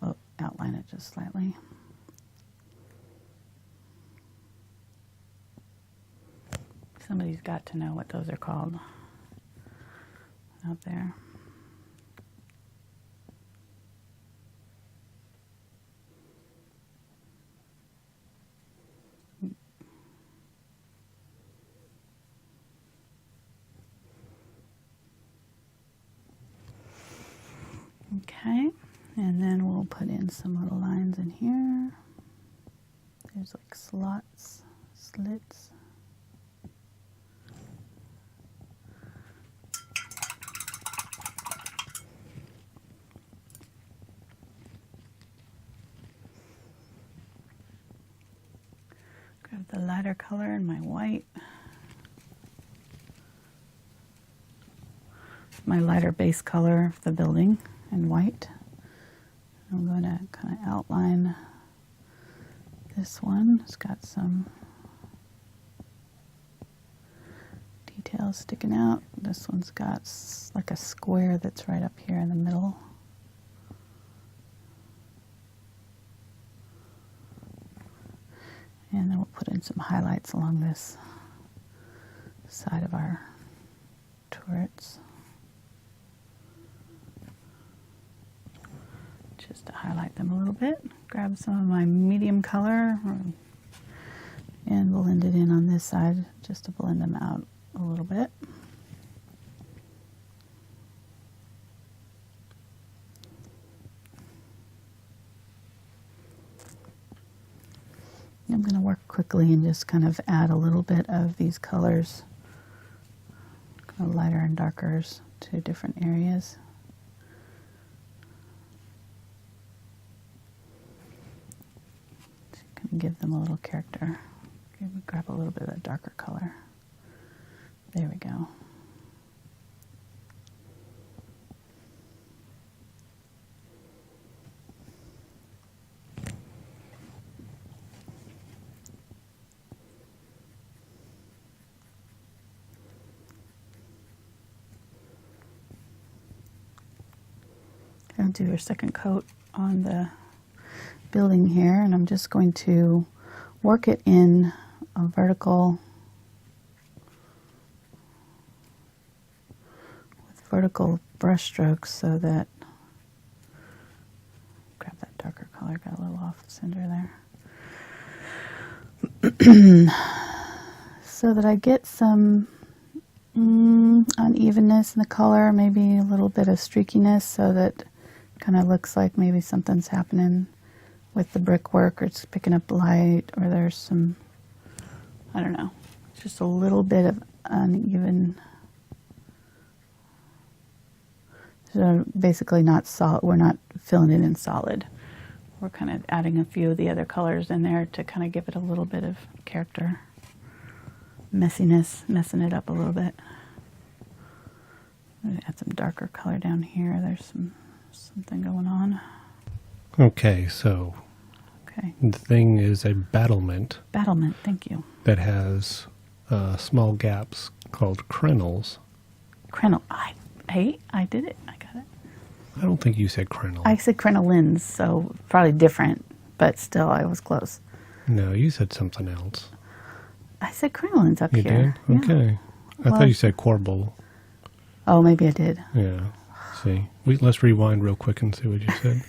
I'll outline it just slightly. Somebody's got to know what those are called out there. Okay, and then we'll put in some little lines in here. There's like slots, slits. Grab the lighter color in my white. My lighter base color of the building in white. I'm going to kind of outline this one. It's got some details sticking out. This one's got like a square that's right up here in the middle. And then we'll put in some highlights along this side of our turrets. Just to highlight them a little bit. Grab some of my medium color and blend it in on this side just to blend them out a little bit. I'm going to work quickly and just kind of add a little bit of these colors, kind of lighter and darkers, to different areas. Give them a little character. Grab a little bit of that darker color. There we go. I'll do a second coat on the building here, and I'm just going to work it in a vertical vertical brush strokes so that, grab that darker color, got a little off the center there. So that I get some unevenness in the color, maybe a little bit of streakiness, so that kind of looks like maybe something's happening with the brickwork, or it's picking up light, or there's some, I don't know, just a little bit of uneven. So basically not solid, we're not filling it in solid. We're kind of adding a few of the other colors in there to kind of give it a little bit of character. Messiness, messing it up a little bit. I'm going to add some darker color down here. There's something going on. Okay, so okay. The thing is a battlement. Battlement, thank you. That has small gaps called crenels. Crenel. I did it. I got it. I don't think you said crenel. I said crenolins, so probably different, but still I was close. No, you said something else. I said crenolins up you here. You did? Okay. Yeah. I thought you said corbel. Oh, maybe I did. Yeah. See, let's rewind real quick and see what you said.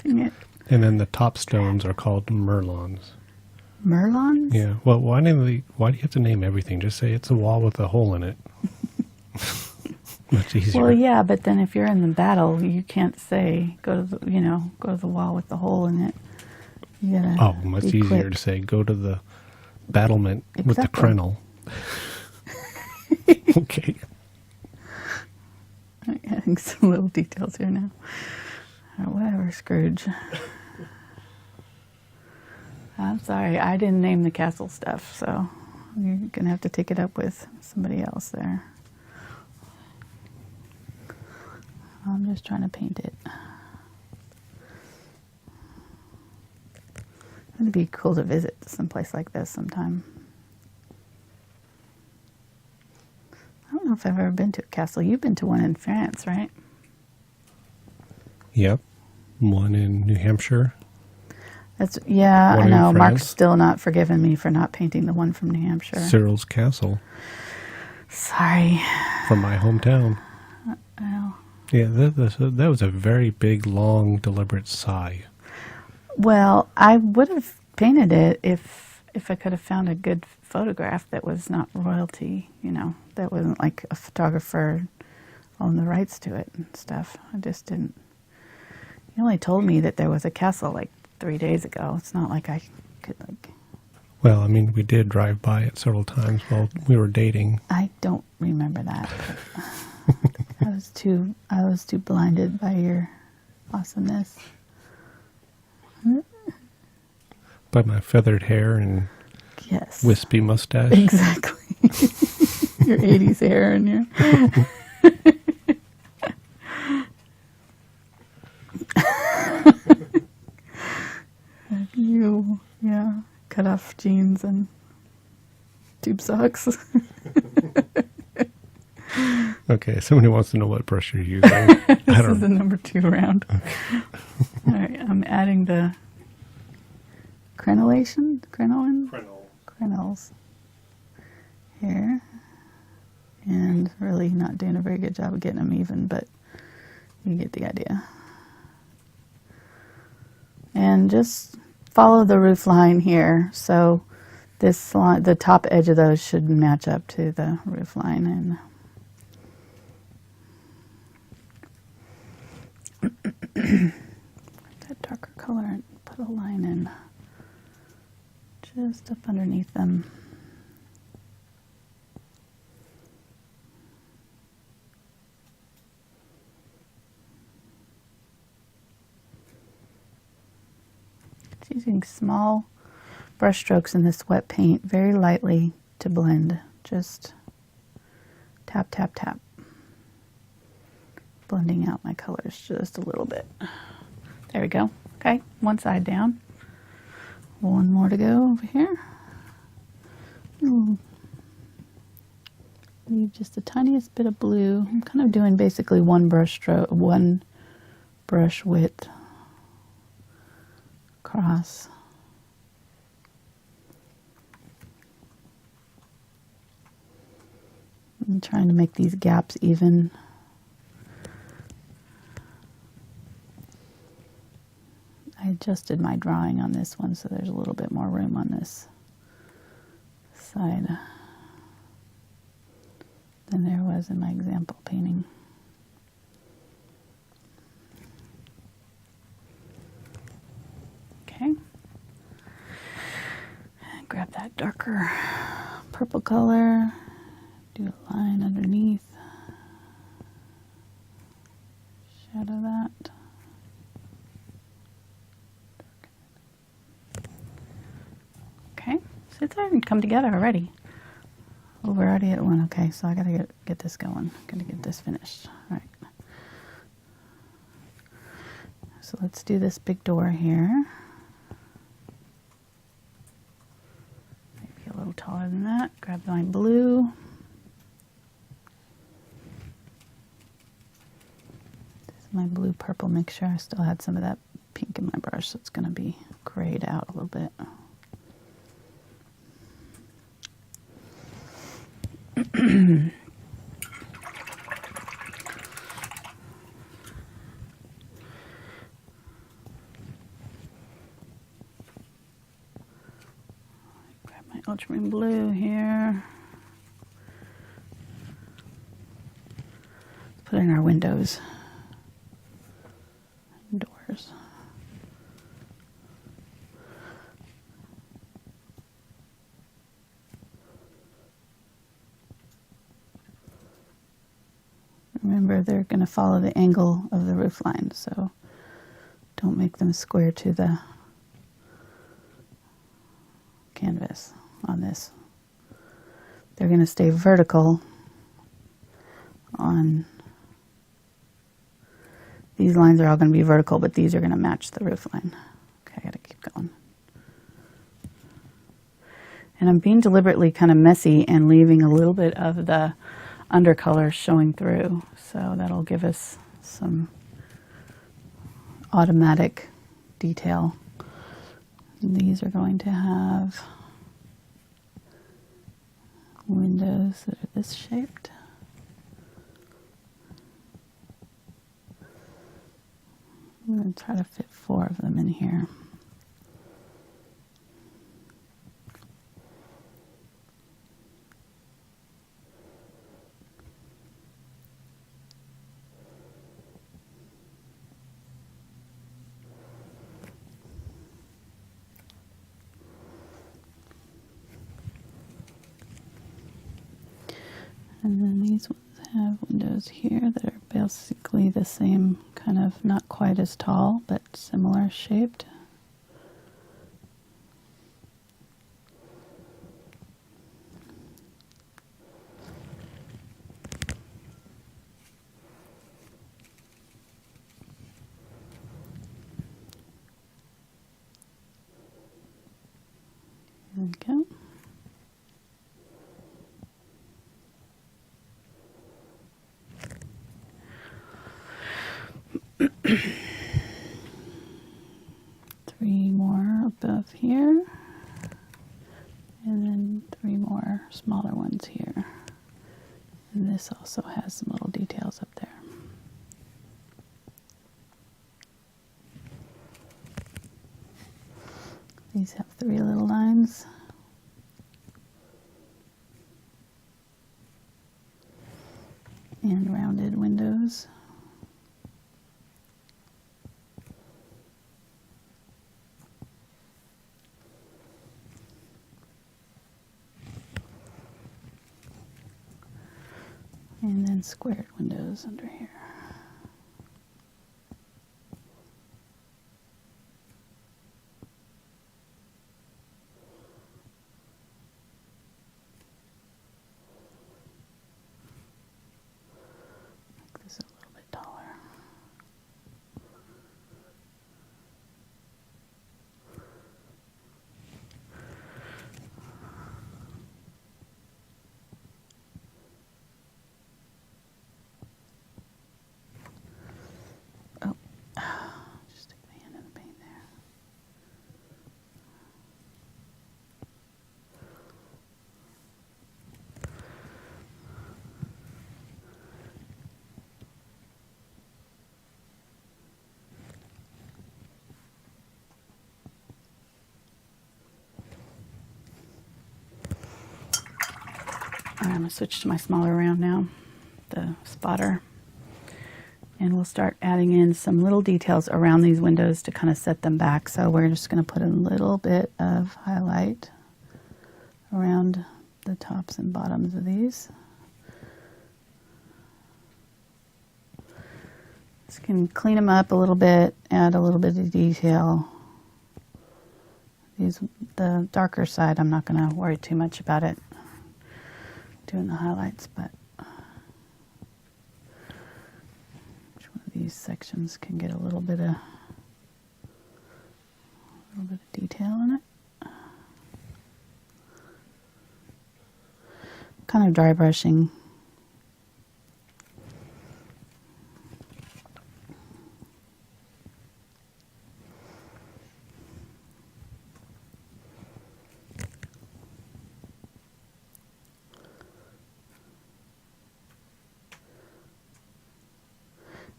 Dang it. And then the top stones are called merlons. Merlons? Yeah. Well, why do you have to name everything? Just say it's a wall with a hole in it. Much easier. Well, yeah, but then if you're in the battle, you can't say go to the wall with the hole in it. You gotta much easier quick. to say go to the battlement with the Exactly. crenel. Okay. I'm adding some little details here now. Whatever, Scrooge. I'm sorry, I didn't name the castle stuff, so you're going to have to take it up with somebody else there. I'm just trying to paint it. It'd be cool to visit someplace like this sometime. I don't know if I've ever been to a castle. You've been to one in France, right? Yep. One in New Hampshire. Yeah, One I in know. France. Mark's still not forgiven me for not painting the one from New Hampshire. Cyril's Castle. Sorry. From my hometown. Well, Yeah, that was a very big, long, deliberate sigh. well, I would have painted it if I could have found a good photograph that was not royalty, that wasn't like a photographer owned the rights to it and stuff. I just didn't. He only told me that there was a castle like 3 days ago. It's not like I could Well, I mean, we did drive by it several times while we were dating. I don't remember that. I was too blinded by your awesomeness. By my feathered hair and Yes. wispy mustache. Exactly. Your 80s hair and your... cut off jeans and tube socks. Okay, somebody wants to know what brush you're using. This is the number 2 round. Okay. All right, I'm adding the crenels here, and really not doing a very good job of getting them even, but you get the idea. And just follow the roof line here. So this line, the top edge of those should match up to the roof line, and that darker color and put a line in just up underneath them. Just using small brush strokes in this wet paint very lightly to blend. Just tap, tap, tap. Blending out my colors just a little bit. There we go. Okay, one side down. One more to go over here. Leave just the tiniest bit of blue. I'm kind of doing basically one brush stroke, one brush width across. I'm trying to make these gaps even. I adjusted my drawing on this one so there's a little bit more room on this side than there was in my example painting. Okay. Grab that darker purple color, do a line underneath, shadow that. Okay, so it's starting to come together already. Oh, we're already at one. Okay, so I gotta get this going. Gotta get this finished. All right. So let's do this big door here. Maybe a little taller than that. Grab my blue. This is my blue purple mixture. I still had some of that pink in my brush, so it's gonna be grayed out a little bit. Grab my ultramarine blue here. Let's put it in our windows and doors. Remember, they're going to follow the angle of the roof line, so don't make them square to the canvas on this. They're going to stay vertical on these lines. Are all going to be vertical, but these are going to match the roof line. Okay, I got to keep going. And I'm being deliberately kind of messy and leaving a little bit of the undercolor showing through, so that'll give us some automatic detail. And these are going to have windows that are this shaped. I'm going to try to fit 4 of them in here. And then these ones have windows here that are basically the same, kind of not quite as tall, but similar shaped. There we go. Three more above here, and then 3 more smaller ones here. And this also has some little details up there. These have 3 little lines. And rounded windows. And then squared windows under here. Make this a little bit taller. I'm going to switch to my smaller round now, the spotter. And we'll start adding in some little details around these windows to kind of set them back. So we're just going to put a little bit of highlight around the tops and bottoms of these. Just can clean them up a little bit, add a little bit of detail. The darker side, I'm not going to worry too much about it doing the highlights, but each one of these sections can get a little bit of detail in it. Kind of dry brushing.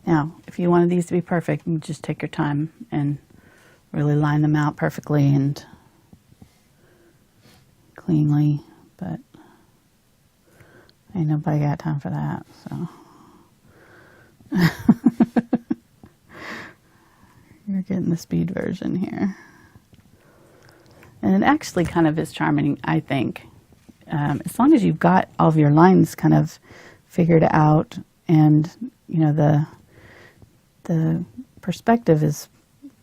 Now, if you wanted these to be perfect, you just take your time and really line them out perfectly and cleanly, but ain't nobody got time for that, so. You're getting the speed version here. And it actually kind of is charming, I think. As long as you've got all of your lines kind of figured out and, you know, the perspective is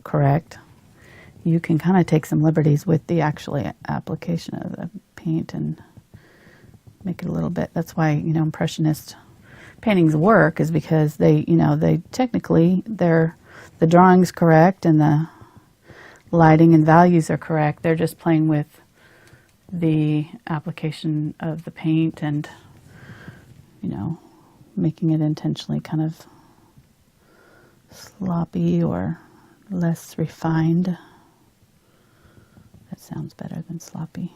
correct, you can kind of take some liberties with the actual application of the paint and make it a little bit. That's why, you know, Impressionist paintings work, is because they, you know, they technically, the drawing's correct and the lighting and values are correct. They're just playing with the application of the paint and, you know, making it intentionally kind of sloppy or less refined. That sounds better than sloppy.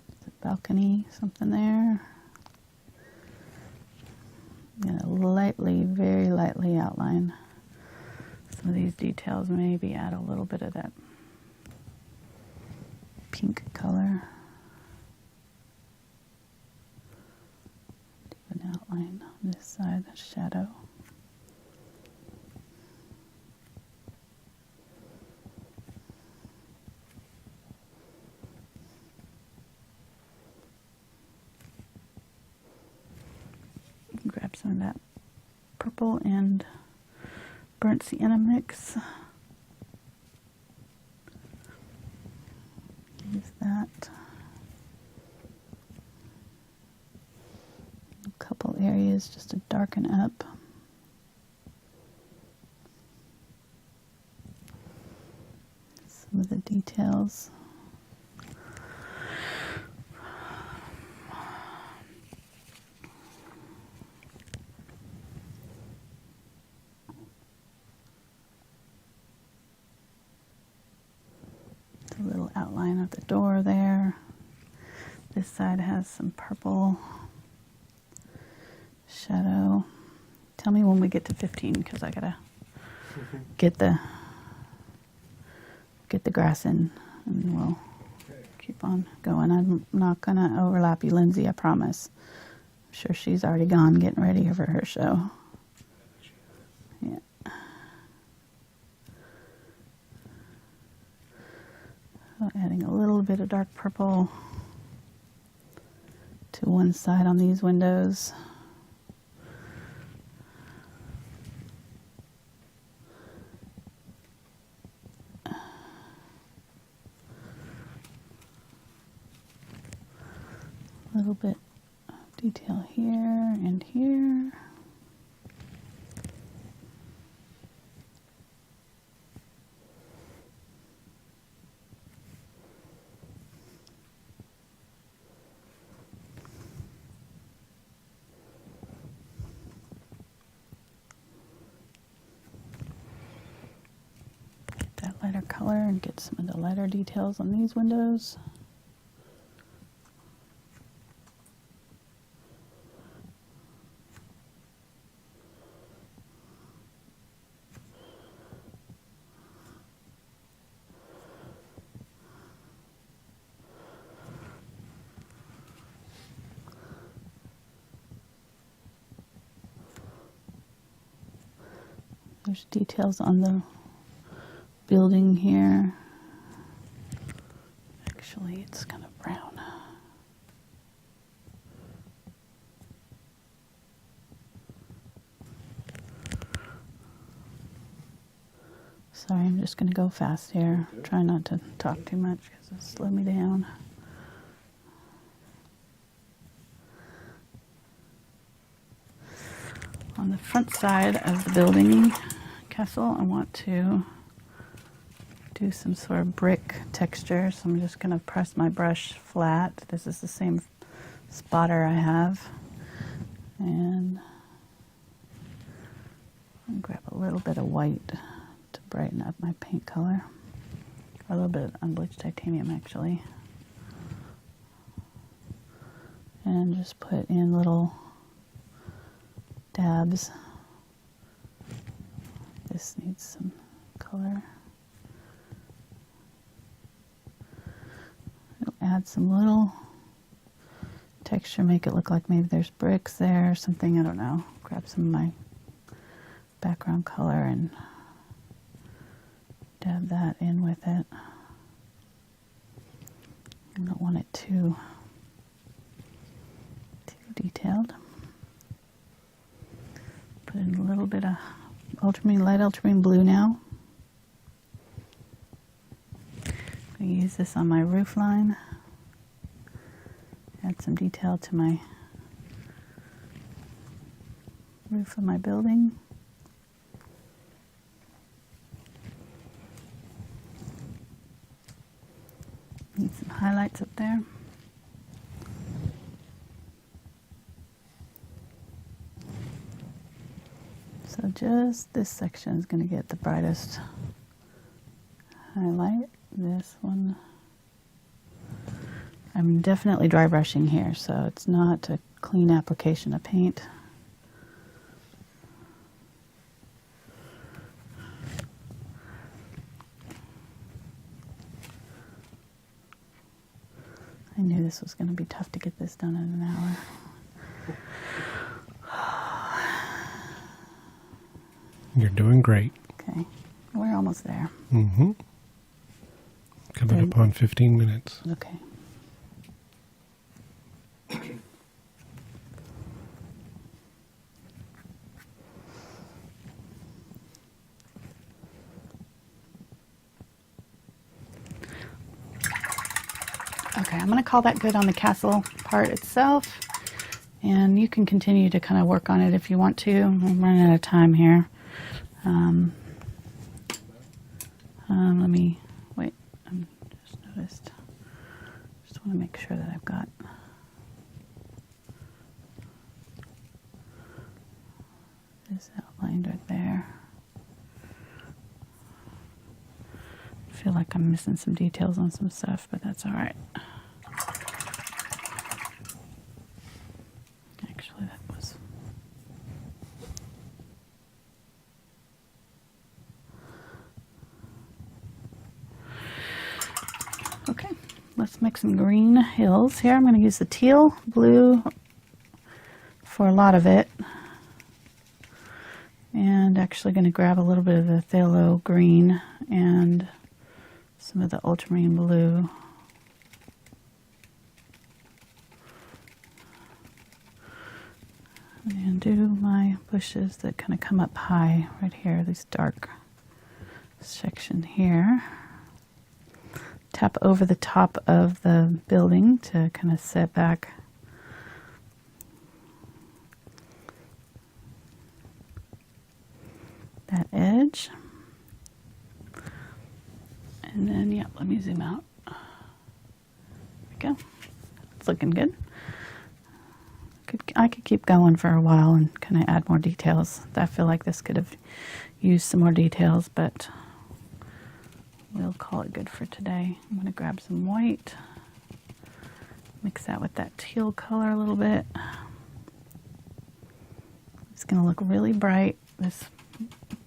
Is it balcony, something there? I'm gonna lightly, very lightly outline some of these details. Maybe add a little bit of that pink color. An outline on this side, the shadow. Grab some of that purple and burnt sienna mix. Use that. A couple areas just to darken up. Some of the details. The little outline of the door there. This side has some purple shadow. Tell me when we get to 15, because I gotta get the grass in, and we'll keep on going. I'm not gonna overlap you, Lindsay, I promise. I'm sure she's already gone getting ready for her show. Yeah. So adding a little bit of dark purple to one side on these windows. A little bit of detail here and here. Get that lighter color and get some of the lighter details on these windows. There's details on the building here. Actually, it's kind of brown. Sorry, I'm just going to go fast here. Try not to talk too much because it'll slow me down. On the front side of the building castle, I want to do some sort of brick texture, so I'm just going to press my brush flat. This is the same spotter I have, and I'll grab a little bit of white to brighten up my paint color, or a little bit of unbleached titanium actually, and just put in little dabs. This needs some color. It'll add some little texture, make it look like maybe there's bricks there or something, I don't know. Grab some of my background color and dab that in with it. I don't want it too detailed. Put in a little bit of light ultramarine blue now. I'm going to use this on my roof line. Add some detail to my roof of my building. Need some highlights up there. So just this section is going to get the brightest highlight. This one, I'm definitely dry brushing here, so it's not a clean application of paint. I knew this was going to be tough to get this done in an hour. You're doing great. Okay, we're almost there. Mm-hmm. Coming up on 15 minutes. Okay. Okay, I'm going to call that good on the castle part itself, and you can continue to kind of work on it if you want to. I'm running out of time here. Let me wait. I just noticed. Just want to make sure that I've got this outlined right there. I feel like I'm missing some details on some stuff, but that's all right. Actually, that was... Okay, let's make some green hills here. I'm going to use the teal blue for a lot of it. And actually going to grab a little bit of the Phthalo Green and some of the Ultramarine Blue. And do my bushes that kind of come up high right here, this dark section here. Tap over the top of the building to kind of set back that edge. And then, yeah, let me zoom out. There we go. It's looking good. I could keep going for a while and kind of add more details. I feel like this could have used some more details, but we'll call it good for today. I'm going to grab some white, mix that with that teal color a little bit. It's going to look really bright. This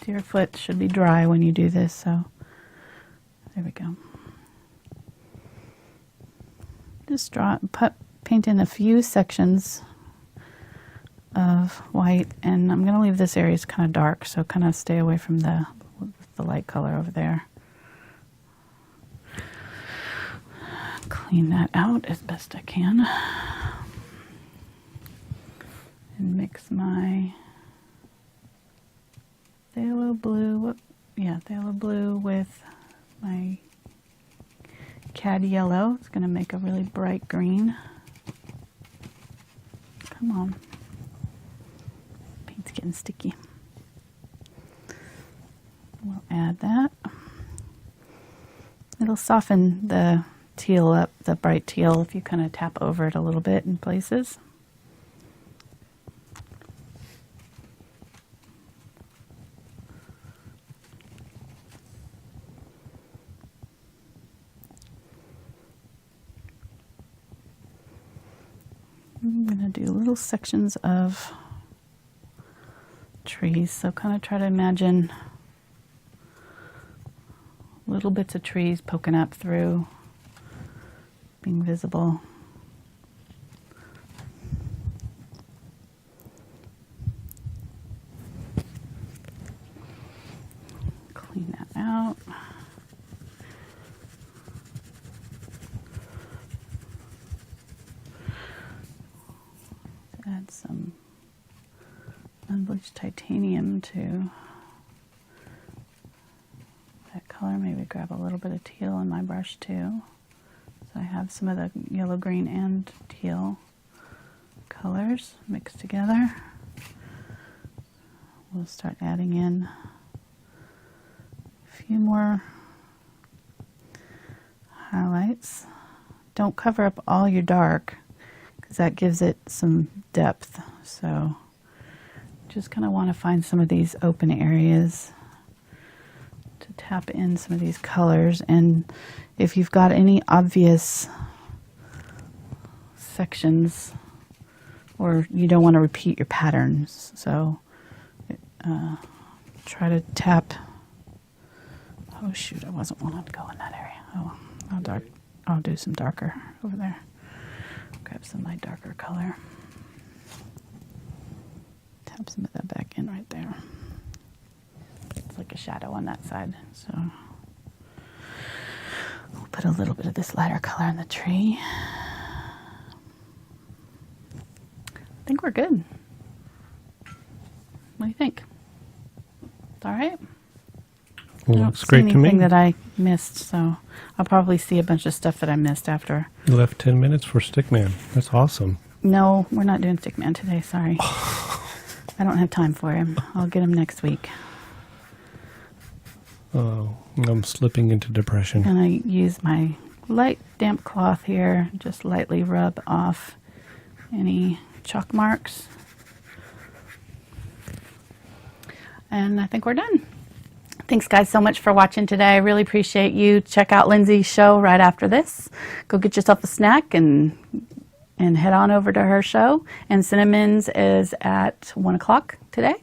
deer foot should be dry when you do this, so there we go. Just paint in a few sections of white, and I'm going to leave this area kind of dark, so kind of stay away from the light color over there. Clean that out as best I can. And mix my phthalo blue, phthalo blue with my cad yellow. It's going to make a really bright green. Come on. Paint's getting sticky. We'll add that. It'll soften the teal up, the bright teal, if you kind of tap over it a little bit in places. I'm going to do little sections of trees, so kind of try to imagine little bits of trees poking up through, being visible. Clean that out. Add some unbleached titanium to that color. Maybe grab a little bit of teal in my brush too. So I have some of the yellow, green, and teal colors mixed together. We'll start adding in a few more highlights. Don't cover up all your dark, because that gives it some depth. So just kind of want to find some of these open areas to tap in some of these colors. And if you've got any obvious sections, or you don't want to repeat your patterns, so try to tap. Oh shoot, I wasn't wanting to go in that area. Oh, I'll do some darker over there. Grab some of my darker color. Tap some of that back in right there. It's like a shadow on that side. So we'll put a little bit of this lighter color on the tree. I think we're good. What do you think? It's all right? Well, looks great to me. I don't see anything that I missed, so I'll probably see a bunch of stuff that I missed after. You left 10 minutes for Stickman. That's awesome. No, we're not doing Stickman today, sorry. I don't have time for him. I'll get him next week. Oh, I'm slipping into depression. And I use my light damp cloth here, just lightly rub off any chalk marks. And I think we're done. Thanks guys so much for watching today. I really appreciate you. Check out Lindsay's show right after this. Go get yourself a snack and head on over to her show. And Cinnamon's is at 1 o'clock today,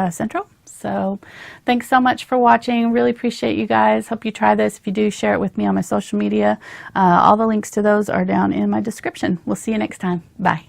Central. So thanks so much for watching. Really appreciate you guys. Hope you try this. If you do, share it with me on my social media. All the links to those are down in my description. We'll see you next time. Bye.